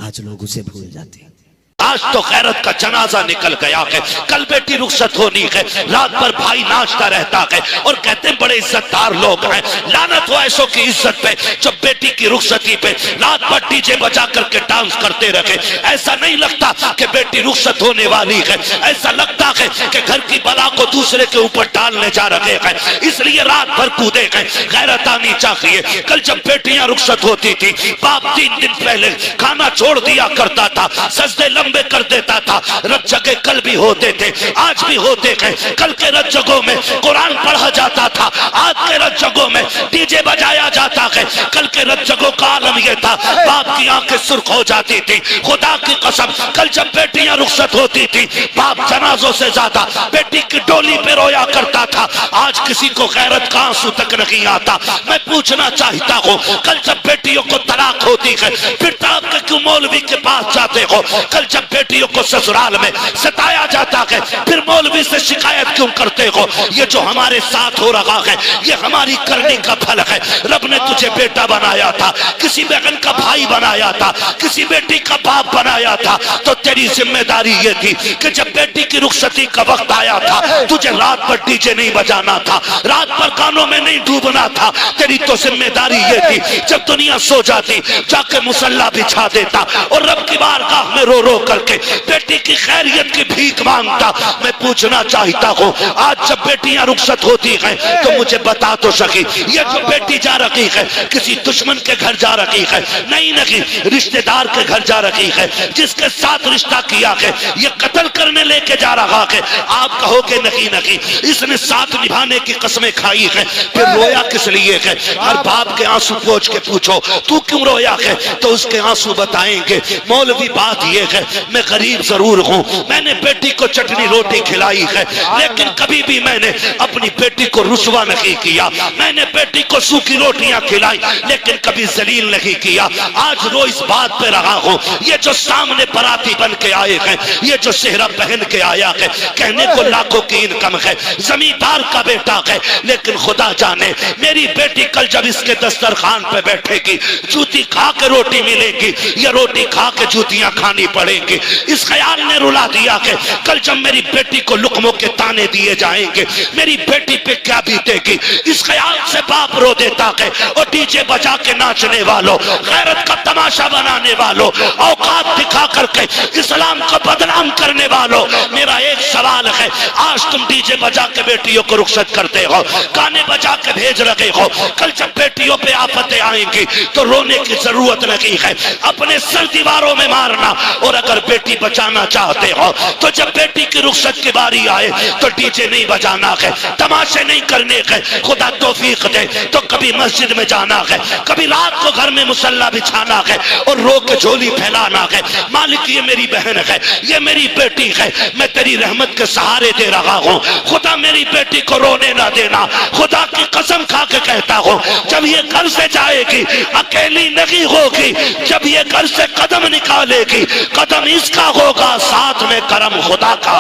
आज लोग उसे भूल जाते हैं। आज तो गैरत का जनाजा निकल गया है, कल बेटी रुखसत होनी है, रात भर भाई नाचता रहता है और कहते हैं बड़े इज्जतदार लोग हैं। लानत हो ऐसों की इज्जत पे जो बेटी की रुखसती पे रात भर डीजे बजा करके डांस करते रहे। ऐसा नहीं लगता कि बेटी रुखसत होने वाली है, ऐसा लगता है कि घर की बला को दूसरे के ऊपर डालने जा रहे हैं, इसलिए रात भर कूदे गए। गैरत आनी चाहिए। कल जब बेटियां रुखसत होती थी, बाप 3 दिन पहले खाना छोड़ दिया करता था, सजदे लंबे कर देता था। रत जगह कल भी होते थे, आज भी होते हैं। कल के रत जगहों में कुरान पढ़ा जाता था, आज के रत जगहों में डीजे बजाया जाता है। कल के रत जगहों का आलम यह था, बाप की आंखें सुर्ख हो जाती थी। खुदा की कसम, कल जब बेटियां रुखसत होती थी, बाप जनाजों से ज्यादा बेटी की डोली पे रोया करता था। आज किसी को गैरत का आंसू तक नहीं आता। मैं पूछना चाहता हूँ, कल जब बेटियों को तलाक होती है, फिर आप क्यों मौलवी के पास जाते हो? कल जब बेटियों को ससुराल में सताया जाता है, फिर मौलवी से शिकायत क्यों करते हो? ये जो हमारे साथ हो रहा है, ये हमारी करनी का फल है। रब ने तुझे बेटा बनाया था, किसी बहन का भाई बनाया था, किसी बेटी का बाप बनाया था, तो तेरी जिम्मेदारी ये थी कि जब बेटी की रुखसती का वक्त आया था, तुझे रात भर डीजे नहीं बजाना था, रात भर गानों में नहीं डूबना था। तेरी तो जिम्मेदारी ये थी, जब दुनिया सो जाती जाके मुसल्ला बिछा देता और रब की बारगाह में रो रो करके बेटी की खैरियत की भीख मांगता। मैं पूछना चाहता हूँ, आज जब बेटियां रुखसत होती हैं तो मुझे बता तो सकी, ये जो बेटी जा रही है किसी दुश्मन के घर जा रही है? नहीं, रिश्तेदार के घर जा रही है, जिसके साथ रिश्ता किया है ये कत्ल करने लेके जा रहा है। आप कहोगे नहीं, इसने साथ निभाने की कसमें खाई है, फिर रोया किस लिए है? हर बाप के आंसू पोंछ के पूछो तू क्यों रोया है, तो उसके आंसू बताएंगे। मौलवी बात यह है, मैं गरीब जरूर हूं, मैंने बेटी को चटनी रोटी खिलाई है, लेकिन कभी भी मैंने अपनी बेटी को रुसवा नहीं किया। मैंने बेटी को सूखी रोटियां खिलाई, लेकिन कभी जलील नहीं किया। आज रो इस बात पे रहा हूं, ये जो सामने बराती बन के आए हैं, ये जो सेहरा पहन के आया है, कहने को लाखों की इनकम है, जमींदार का बेटा है, लेकिन खुदा जाने मेरी बेटी कल जब इसके दस्तरखान पे बैठेगी, जूती खा के रोटी मिलेगी या रोटी खा के जूतियां खानी पड़ेंगी। इस ख्याल ने रुला दिया कि कल जब मेरी बेटी को लुकमों के ताने दिए जाएंगे, मेरी बेटी पे क्या बीतेगी। इस ख्याल से बाप रो देता है। और डीजे बजा के नाचने वालों, गैरत का तमाशा बनाने वालों, औकात दिखा करके इस्लाम को बदनाम करने वालों, मेरा एक सवाल है, आज तुम डीजे बजा के बेटियों को रुखसत करते हो, गाने बजा के भेज रहे हो। कल जब बेटियों पे आफतें आएंगी तो रोने की जरूरत नहीं है, अपने सर दीवारों में मारना। और अगर बेटी बचाना चाहते हो तो जब बेटी की रुखसत की बारी आए तो डीजे नहीं बजाना है, तमाशे नहीं करने हैं। खुदा तौफीक दे तो कभी मस्जिद में जाना है, कभी रात को घर में मुसल्ला बिछाना है और रो के झोली फैलाना है। मालिक ये मेरी बहन है, ये मेरी बेटी है, मैं तेरी रहमत के सहारे दे रहा हूँ। खुदा मेरी बेटी को रोने ना देना। खुदा की कसम खा के कहता हूँ, जब ये घर से जाएगी अकेली नहीं होगी, जब ये घर से कदम निकालेगी कदम इसका होगा, साथ में करम खुदा का।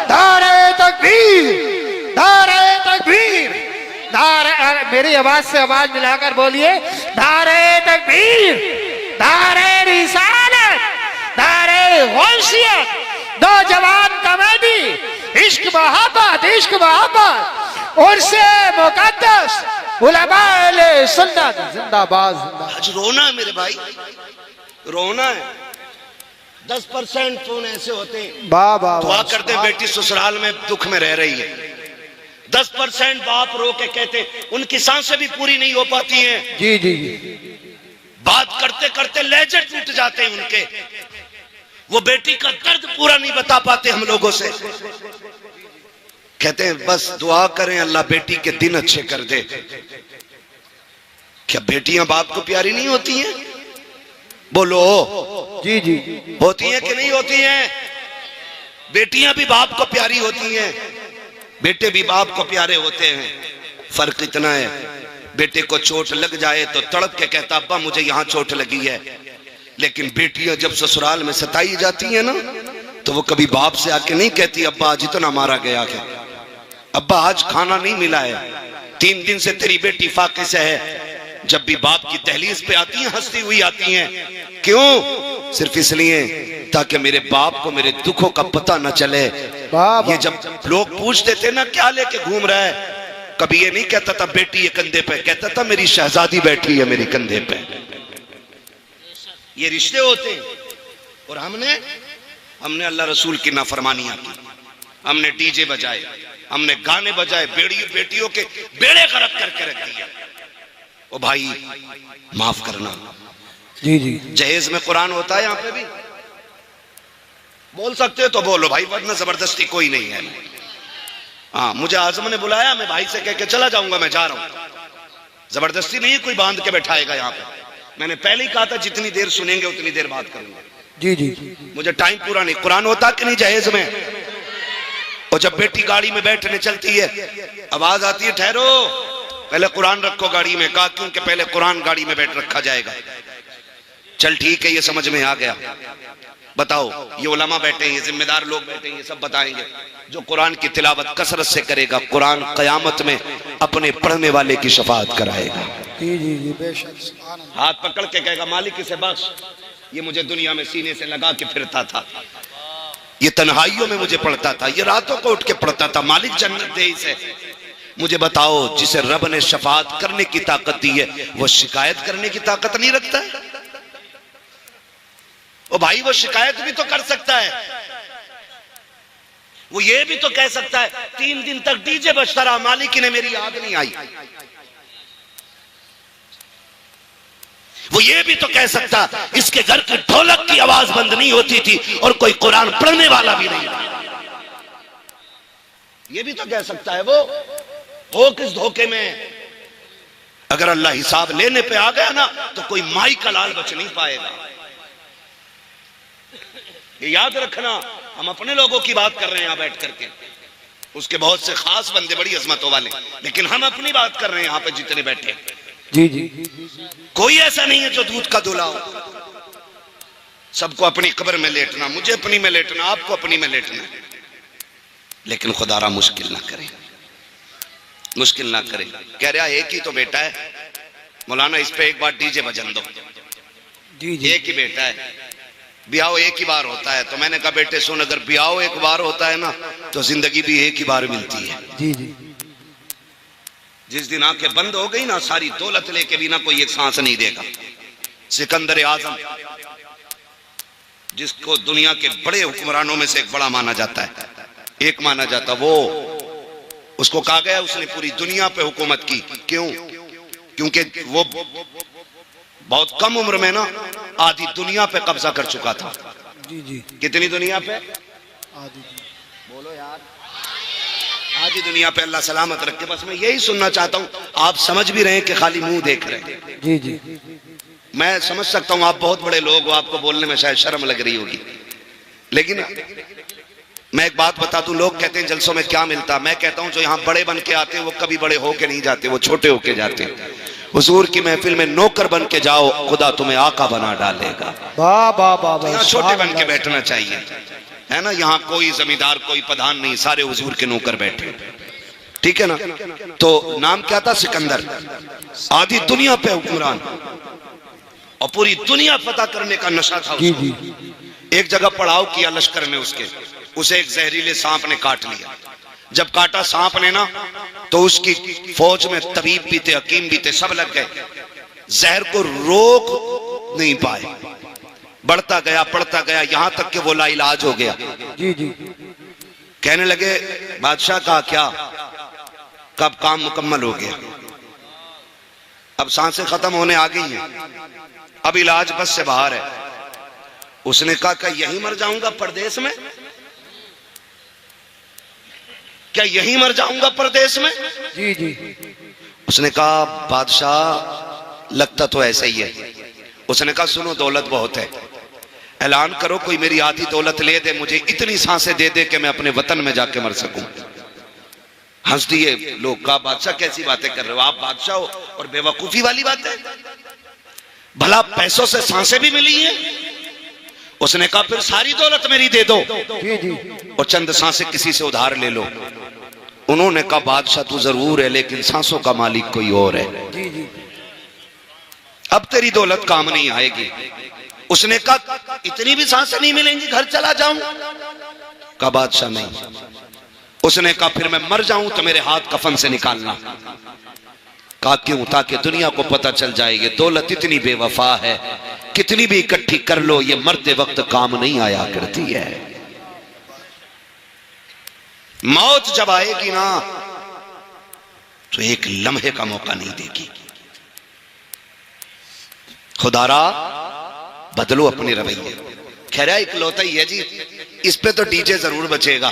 नारे तकबीर, नारे तकबीर, नारे, मेरी आवाज से आवाज मिलाकर बोलिए, नारे तकबीर, नारे रिसालत, नारे गौसियत, नौजवान कमेटी, इश्क मोहब्बत, इश्क मोहब्बत, उर्से मुकद्दस, उलमाए सुन्नत जिंदाबाद। आज रोना है मेरे भाई, रोना है। 10% फोन ऐसे होते हैं दुआ करते हैं बेटी ससुराल में दुख में रह रही है। 10% बाप रो के कहते उनकी सांसें भी पूरी नहीं हो पाती हैं। जी जी जी, बात करते करते लहजे टूट जाते हैं उनके, वो बेटी का दर्द पूरा नहीं बता पाते हम लोगों से। कहते हैं बस दुआ करें अल्लाह बेटी के दिन अच्छे कर दे। क्या बेटियां बाप को प्यारी नहीं होती हैं? बोलो जी जी, होती हैं कि नहीं होती हैं? बेटियां भी बाप को प्यारी होती हैं। बेटे भी बाप को प्यारे होते हैं, फर्क इतना है बेटे को चोट लग जाए तो तड़प के कहता अब्बा मुझे यहाँ चोट लगी है, लेकिन बेटियां जब ससुराल में सताई जाती है ना तो वो कभी बाप से आके नहीं कहती अब्बा आज इतना मारा गया कि अब्बा आज खाना नहीं मिला है, 3 दिन से तेरी बेटी फाके से है। जब भी बाप की दहलीज पे आती हैं हंसती हुई आती हैं, क्यों? सिर्फ इसलिए ताकि मेरे बाप को मेरे दुखों का पता न चले। ये जब लोग पूछते थे ना क्या लेके घूम रहा है, कभी ये नहीं कहता था बेटी ये कंधे पे, कहता था मेरी शहजादी बैठी है मेरी कंधे पे। ये रिश्ते होते हैं। और हमने अल्लाह रसूल की नाफरमानियां की, हमने डीजे बजाए, हमने गाने बजाए, बेटियों के बेड़े गरक करके रख दिया। ओ भाई माफ करना। जी जी जहेज में कुरान होता है, यहाँ पे भी बोल सकते हो तो बोलो भाई, वरना जबरदस्ती कोई नहीं है। हाँ मुझे आजम ने बुलाया, मैं भाई से कह के चला जाऊंगा, मैं जा रहा हूं, जबरदस्ती नहीं कोई बांध के बैठाएगा यहाँ पे। मैंने पहले ही कहा था जितनी देर सुनेंगे उतनी देर बात करेंगे। जी जी मुझे टाइम पूरा नहीं। कुरान होता कि नहीं जहेज में? और जब बेटी गाड़ी में बैठने चलती है आवाज आती है ठहरो पहले कुरान रखो गाड़ी में। कहा क्योंकि पहले कुरान गाड़ी में बैठ रखा जाएगा। चल ठीक है ये समझ में आ गया। बताओ ये उलमा बैठे हैं, ये जिम्मेदार लोग बैठे हैं, ये सब बताएंगे। जो कुरान की तिलावत कसरत से करेगा कुरान कयामत में अपने पढ़ने वाले की शफाअत कराएगा। जी जी जी बेशक। हाथ पकड़ के कहेगा मालिक इसे बख्श, ये मुझे दुनिया में सीने से लगा के फिरता था, ये तन्हाइयों में मुझे पढ़ता था, ये रातों को उठ के पढ़ता था, मालिक जन्नत दे इसे। मुझे बताओ जिसे रब ने शफाअत करने की ताकत दी है वो शिकायत करने की ताकत नहीं रखता है? ओ भाई वो शिकायत भी तो कर सकता है, वो ये भी तो कह सकता है 3 दिन तक डीजे बजता रहा, मालिक ने मेरी याद नहीं आई। वो ये भी तो कह सकता इसके घर की ढोलक की आवाज बंद नहीं होती थी और कोई कुरान पढ़ने वाला भी नहीं था। ये भी तो कह सकता है। वो हो किस धोखे में? अगर अल्लाह हिसाब लेने पे आ गया ना तो कोई माई का लाल बच नहीं पाएगा। ये याद रखना, हम अपने लोगों की बात कर रहे हैं यहाँ बैठ करके, उसके बहुत से खास बंदे बड़ी अजमतों वाले, लेकिन हम अपनी बात कर रहे हैं यहाँ पे जितने बैठे। जी जी कोई ऐसा नहीं है जो दूध का दूल्हा हो। सबको अपनी कब्र में लेटना, मुझे अपनी में लेटना, आपको अपनी में लेटना, लेकिन खुदारा मुश्किल ना करें, मुश्किल ना करें। कह रहा एक ही तो बेटा है मौलाना, इस पे एक बार डीजे बजन दो। जी जी एक ही बेटा है, ब्याह एक ही बार होता है। तो मैंने कहा बेटे सुन, अगर ब्याह एक बार होता है ना तो जिंदगी भी एक ही बार मिलती है। जी जी जिस दिन आंखें बंद हो गई ना सारी दौलत लेके भी ना कोई एक सांस नहीं देगा। सिकंदर आजम जिसको दुनिया के बड़े हुक्मरानों में से एक बड़ा माना जाता है, एक माना जाता, वो उसको कहा गया उसने पूरी दुनिया पे हुकूमत की। क्यों? क्योंकि वो बहुत कम उम्र में ना आधी दुनिया पे कब्जा कर चुका था। जी जी कितनी दुनिया पे? आदि बोलो यार, आधी दुनिया पे। अल्लाह सलामत रखे। बस मैं यही सुनना चाहता हूँ, आप समझ भी रहे हैं कि खाली मुंह देख रहे हैं। जी जी मैं समझ सकता हूँ आप बहुत बड़े लोग हो, आपको बोलने में शायद शर्म लग रही होगी, लेकिन मैं एक बात बता दूं, लोग कहते हैं जलसों में क्या मिलता, मैं कहता हूं जो यहाँ बड़े बन के आते हैं वो कभी बड़े होके नहीं जाते, वो छोटे होके जाते हैं। हुजूर की महफिल में नौकर बन के जाओ, खुदा तुम्हें आका बना डालेगा। वाह वाह वाह। यहाँ छोटे बन के बैठना चाहिए, है ना। यहाँ कोई जमींदार कोई प्रधान नहीं, सारे हुजूर के नौकर बैठे, ठीक है ना। तो नाम क्या था? सिकंदर। आधी दुनिया पे हुक्मरान और पूरी दुनिया फतह करने का नशा था उसको। एक जगह पड़ाव किया लश्कर ने उसके, उसे एक जहरीले सांप ने काट लिया। जब काटा सांप ने ना तो उसकी फौज में तबीब भी थे, हकीम भी थे, सब लग गए, जहर को रोक नहीं पाए, बढ़ता गया पड़ता गया, यहां तक कि वो लाइलाज हो गया। जी जी कहने लगे बादशाह का क्या, कब काम मुकम्मल हो गया, अब सांसें खत्म होने आ गई हैं, अब इलाज बस से बाहर है। उसने कहा क्या यहीं मर जाऊंगा परदेश में? क्या यहीं मर जाऊंगा परदेश में? जी जी उसने कहा बादशाह लगता तो ऐसा ही है। उसने कहा सुनो दौलत बहुत है, ऐलान करो कोई मेरी आधी दौलत ले दे, मुझे इतनी सांसें दे दे कि मैं अपने वतन में जाके मर सकूं। हंस दिए लोग, कहा बादशाह कैसी बातें कर रहे हो आप, बादशाह हो और बेवकूफी वाली बात है, भला पैसों से सांसें भी मिली हैं। उसने कहा फिर सारी दौलत मेरी दे दो जी जी और चंद सांसें किसी से उधार ले लो। उन्होंने कहा बादशाह तू जरूर है लेकिन सांसों का मालिक कोई और है, जी जी अब तेरी दौलत काम नहीं आएगी। उसने कहा इतनी भी सांसें नहीं मिलेंगी, घर चला जाऊं? कहा बादशाह नहीं। उसने कहा फिर मैं मर जाऊं तो मेरे हाथ कफन से निकालना। कहा क्यों? ताकि दुनिया को पता चल जाएगी दौलत इतनी बेवफा है, कितनी भी इकट्ठी कर लो ये मरते वक्त काम नहीं आया करती है। मौत जब आएगी ना तो एक लम्हे का मौका नहीं देगी। खुदारा बदलो अपने रवैये। खैर इकलौता ही है जी, इस पे तो डीजे जरूर बचेगा।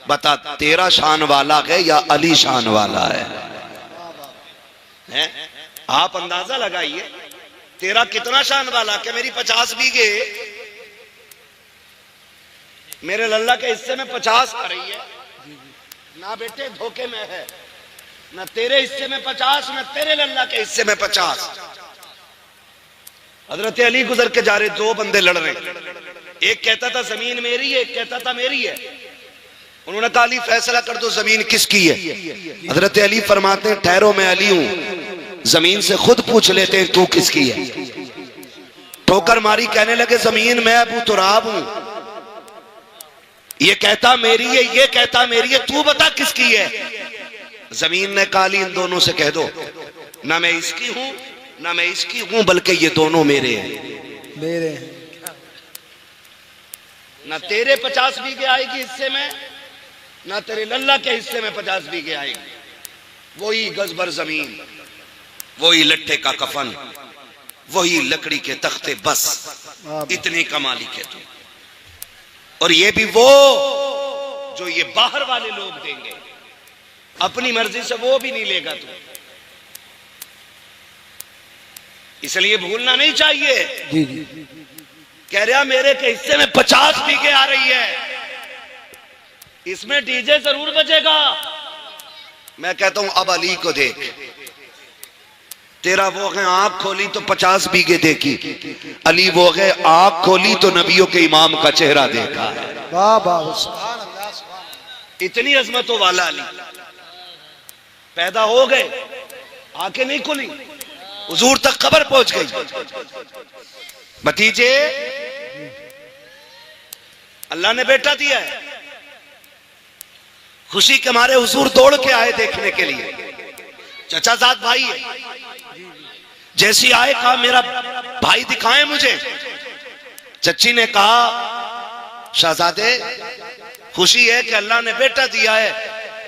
बता तेरा शान वाला है या अली शान वाला है? आप अंदाजा लगाइए तेरा कितना शान वाला, कि मेरी 50 बीघे मेरे लल्ला के हिस्से में 50 आ रही है ना बेटे, धोखे में है ना, तेरे हिस्से में 50 ना तेरे लल्ला के हिस्से में 50। हजरत अली गुजर के जा रहे, दो बंदे लड़ रहे, एक कहता था जमीन मेरी है, एक कहता था मेरी है। उन्होंने कहा अली फैसला कर दो जमीन किसकी है। हजरत अली फरमाते हैं ठहरो मैं अली हूं, जमीन से खुद पूछ लेते हैं तू किसकी है। ठोकर मारी, कहने लगे जमीन मैं अबू तुराब हूं, ये कहता मेरी है, ये कहता मेरी है, तू बता किसकी है। जमीन ने कहा अली इन दोनों से कह दो ना मैं इसकी हूं ना मैं इसकी हूं, बल्कि ये दोनों मेरे हैं, मेरे ना तेरे 50 बीघे आएगी हिस्से में ना तेरे लल्ला के हिस्से में 50 बीघे आएगी। वही गजबर जमीन, वही लट्ठे का कफन, वही लकड़ी के तख्ते, बस इतने का मालिक है तू। और ये भी वो जो ये बाहर वाले लोग देंगे, अपनी मर्जी से वो भी नहीं लेगा तू। इसलिए भूलना नहीं चाहिए। जी जी कह रहा मेरे के हिस्से में 50 बीघे आ रही है, इसमें डीजे जरूर बजेगा। मैं कहता हूं अब अली को देख, तेरा वो है आंख खोली तो 50 बीघे देखी, अली वो है आंख खोली तो नबियों के इमाम का चेहरा देखा है। वाह वाह सुभान अल्लाह सुभान। इतनी अजमतों वाला अली पैदा हो गए, आंखें नहीं खुली, हुजूर तक खबर पहुंच गई। भतीजे अल्लाह ने बेटा दिया है, खुशी के मारे हुजूर दौड़ के आए देखने के लिए। चचा साथ भाई है, जैसी आए कहा मेरा भाई दिखाएं मुझे। चच्ची ने कहा शहजादे खुशी है कि अल्लाह ने बेटा दिया है,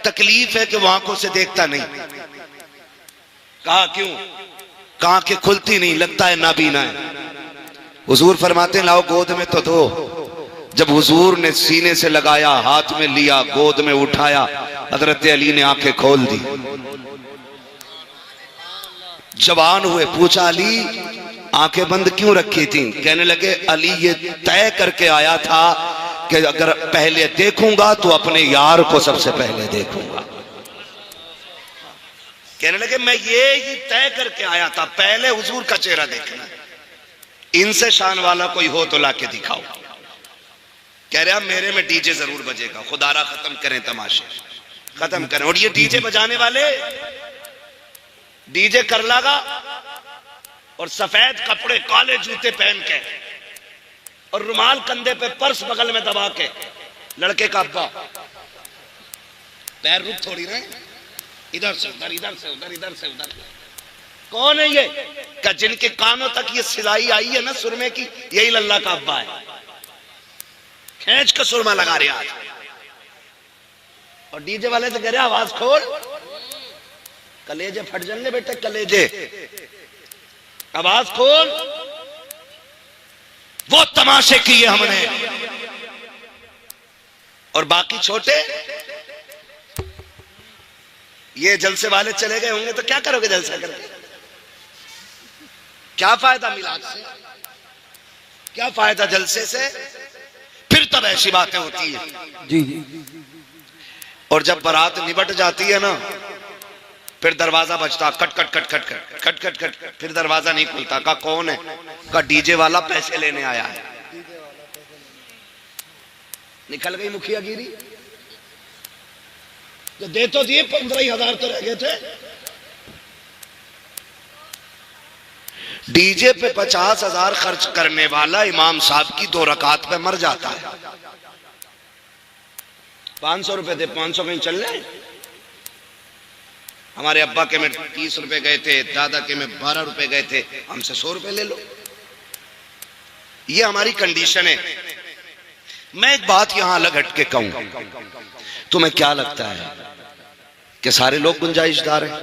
तकलीफ है कि वो आंखों से देखता नहीं। कहा क्यों? कहा कि खुलती नहीं, लगता है नाबीना है। हुजूर फरमाते लाओ गोद में तो दो। जब हुजूर ने सीने से लगाया, हाथ में लिया, गोद में उठाया, हजरत अली ने आंखें खोल दी। जवान हुए, पूछा अली आंखें बंद क्यों रखी थी? कहने लगे अली ये तय करके आया था कि अगर पहले देखूंगा तो अपने यार को सबसे पहले देखूंगा। कहने लगे मैं ये ही तय करके आया था, पहले हुजूर का चेहरा देखना। इनसे शान वाला कोई हो तो लाके दिखाओ। कह रहा मेरे में डीजे जरूर बजेगा। खुदारा खत्म करें तमाशे, खत्म करें। और ये डीजे बजाने वाले डीजे कर लगा और सफेद कपड़े, काले जूते पहन के और रुमाल कंधे पे, पर्स बगल में दबा के, लड़के का अब्बा पैर रुक थोड़ी रहे, इधर से उधर, इधर से उधर, इधर से उधर। कौन है ये? क्या जिनके कानों तक ये सिलाई आई है ना सुरमे की, यही लल्ला का अब्बा है। खींच के सुरमा लगा रहे आज। और डीजे वाले से कह रहे आवाज खोल, कलेजे फट जाएंगे बेटे, कलेजे, आवाज खोल। वो तमाशे किए हमने, और बाकी छोटे ये जलसे वाले चले गए होंगे तो क्या करोगे जलसा करके? क्या फायदा मिलाद से, क्या फायदा जलसे से? फिर तब ऐसी बातें होती है। जी जी और जब बारात निबट जाती है ना, फिर दरवाजा बजता, cut cut cut cut cut cut cut cut, फिर दरवाजा नहीं खुलता। का कौन है? का डीजे वाला पैसे लेने आया है। निकल गई मुखिया गिरी। तो दे तो दिए, 15,000 तो रह गए थे। डीजे पे 50,000 खर्च करने वाला इमाम साहब की 2 रकात पे मर जाता है। 500 रुपए थे, 500 कहीं चल रहे। हमारे अब्बा के में 30 रुपए गए थे, दादा के में 12 रुपए गए थे, हमसे 100 रुपए ले लो। ये हमारी कंडीशन है। मैं एक बात यहां अलग हट के कहूं, तुम्हें क्या लगता है कि सारे लोग गुंजाइशदार हैं?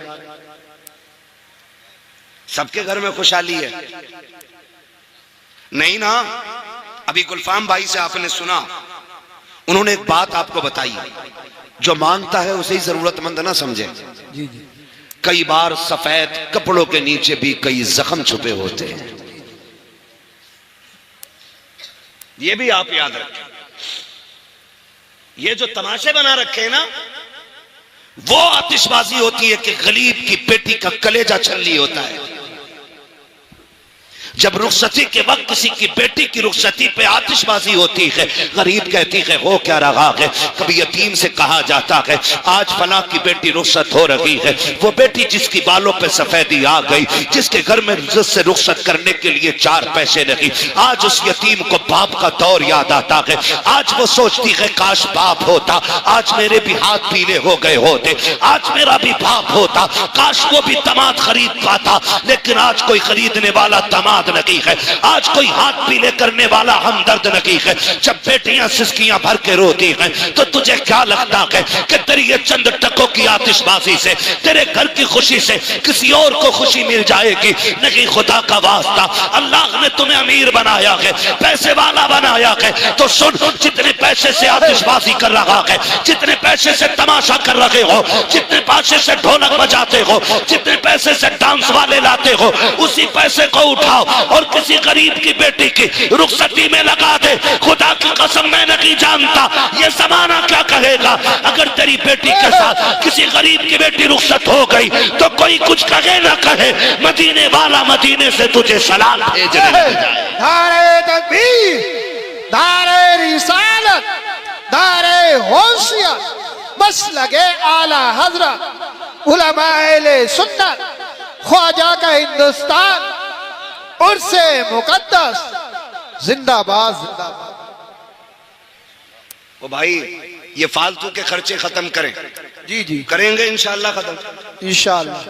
सबके घर में खुशहाली है? नहीं ना। अभी गुलफाम भाई से आपने सुना, उन्होंने एक बात आपको बताई, जो मांगता है उसे ही जरूरतमंद ना समझे। जी जी। कई बार सफेद कपड़ों के नीचे भी कई जख्म छुपे होते हैं, ये भी आप याद रखें। ये जो तमाशे बना रखे हैं ना, वो आतिशबाजी होती है कि गरीब की बेटी का कलेजा छल्ली होता है। जब रुखसती के वक्त किसी की बेटी की रुखसती पे आतिशबाजी होती है, गरीब कहती है हो क्या रहा है। कभी यतीम से कहा जाता है आज फला की बेटी रुखसत हो रही है, वो बेटी जिसकी बालों पे सफेदी आ गई, जिसके घर में इज्जत से रुखसत करने के लिए 4 पैसे नहीं, आज उस यतीम को बाप का दौर याद आता है। आज वो सोचती है काश बाप होता, आज मेरे भी हाथ पीले हो गए होते, आज मेरा भी बाप होता, काश वो भी दामाद खरीद पाता। लेकिन आज कोई खरीदने वाला दामाद नहीं है, आज कोई हाथ पीले करने वाला हमदर्द नहीं है। जब बेटियां सिसकियां भर के रोती हैं तो तुझे क्या लगता है कि तेरी ये चंद टकों की आतिशबाजी से, तेरे घर की खुशी से किसी और को खुशी मिल जाएगी? नहीं, खुदा का वास्ता, अल्लाह ने तुम्हें अमीर बनाया है, पैसे वाला बनाया है, तो सुन, जितने पैसे से आतिशबाजी कर रहा है, जितने पैसे से तमाशा कर रहे हो, जितने पैसे से ढोलक बजाते हो, जितने पैसे से डांस वाले लाते हो, उसी पैसे को उठाओ और किसी गरीब की बेटी की रुखसती में लगा दे। खुदा की कसम मैं नहीं जानता ये जमाना क्या कहेगा। अगर तेरी बेटी के साथ किसी गरीब की बेटी रुखसत हो गई तो कोई कुछ कहे ना कहे, मदीने वाला मदीने से तुझे सलाम भेजने लग जाए। नारे तकबीर, नारे रिसालत, नारे होशियत, बस लगे आला हजरत, उलमाए सुन्नत, ख्वाजा का हिंदुस्तान, उर्से मुकद्दस, जिंदाबाद जिंदाबाद। ओ भाई, ये फालतू के खर्चे खत्म करें। जी जी, करेंगे इंशाल्लाह खत्म, इंशाल्लाह।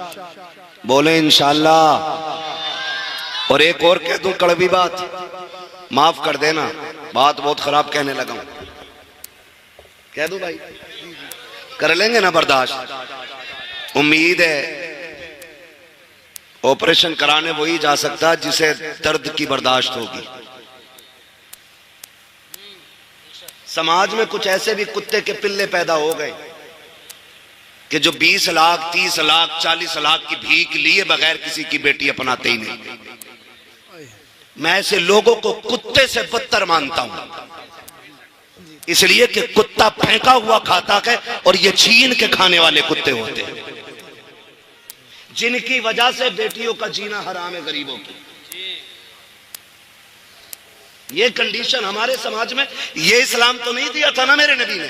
बोले इंशाल्लाह। और एक और कह दूं कड़वी बात, माफ कर देना, बात बहुत खराब कहने लगा हूं, कह दूं भाई? कर लेंगे ना बर्दाश्त? उम्मीद है ऑपरेशन कराने वही जा सकता है जिसे दर्द की बर्दाश्त होगी। समाज में कुछ ऐसे भी कुत्ते के पिल्ले पैदा हो गए कि जो 20 लाख 30 लाख 40 लाख की भीख लिए बगैर किसी की बेटी अपनाते ही नहीं। मैं ऐसे लोगों को कुत्ते से बदतर मानता हूं, इसलिए कि कुत्ता फेंका हुआ खाता है और ये छीन के खाने वाले कुत्ते होते हैं, जिनकी वजह से बेटियों का जीना हराम है गरीबों की। ये कंडीशन हमारे समाज में, ये इस्लाम तो नहीं दिया था ना मेरे नबी ने।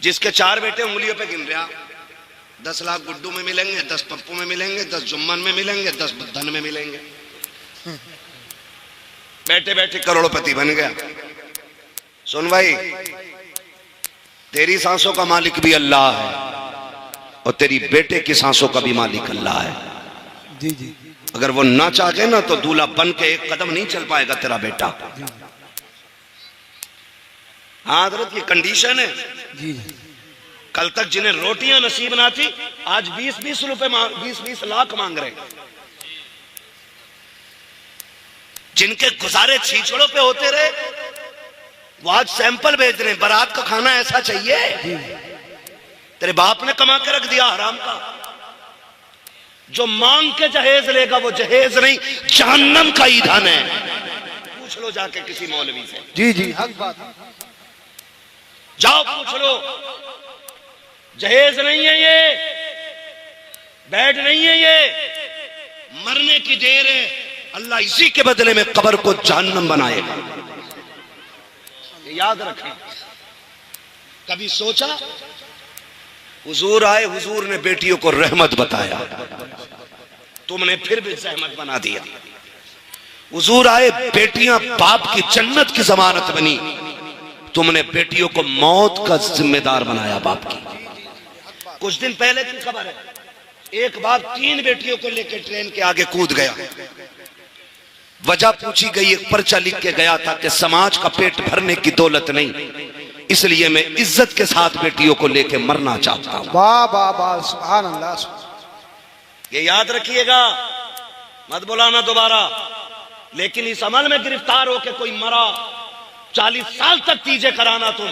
जिसके 4 बेटे उंगलियों पे गिन रहा, 10 लाख गुड्डू में मिलेंगे, 10 पप्पू में मिलेंगे, 10 जुम्मन में मिलेंगे, 10 धन में मिलेंगे, बैठे बैठे करोड़पति बन गया। सुन भाई, तेरी सांसों का मालिक भी अल्लाह है और तेरी बेटे की सांसों का भी मालिक अल्लाह है। जी जी। अगर वो ना चाहे ना तो दूल्हा बन के एक कदम नहीं चल पाएगा तेरा बेटा। हाँ हजरत, ये कंडीशन है। जी। कल तक जिन्हें रोटियां नसीब ना थी, आज 20-20 रुपए 20-20 लाख मांग रहे। जिनके गुजारे छीछड़ों पे होते रहे, वो आज सैंपल भेज रहे हैं, बारात का खाना ऐसा चाहिए। तेरे बाप ने कमा के रख दिया हराम का। जो मांग के जहेज लेगा वो जहेज नहीं, जहन्नम का ईंधन है। पूछ लो जाके किसी मौलवी से। जी जी, हक बात। जाओ पूछ लो, जहेज नहीं है ये, बेड नहीं है ये, मरने की देर है। अल्लाह इसी के बदले में कब्र को जहन्नम बनाएगा। याद रखना। कभी सोचा? हुजूर आए, हुजूर ने बेटियों को रहमत बताया, तुमने फिर भी जहमत बना दिया। हुजूर आए, बेटियां बाप की जन्नत की जमानत बनी, तुमने बेटियों को मौत का जिम्मेदार बनाया बाप की। कुछ दिन पहले की खबर है, एक बाप 3 बेटियों को लेकर ट्रेन के आगे कूद गया। वजह पूछी गई, एक पर्चा लिख के गया था कि समाज का पेट भरने की दौलत नहीं, इसलिए मैं इज्जत के साथ बेटियों को लेकर मरना चाहता हूं। वाह वाह वाह, सुभान अल्लाह। ये याद रखिएगा, मत बुलाना दोबारा। लेकिन इस अमल में गिरफ्तार होकर कोई मरा, 40 साल तक तीजे कराना तुम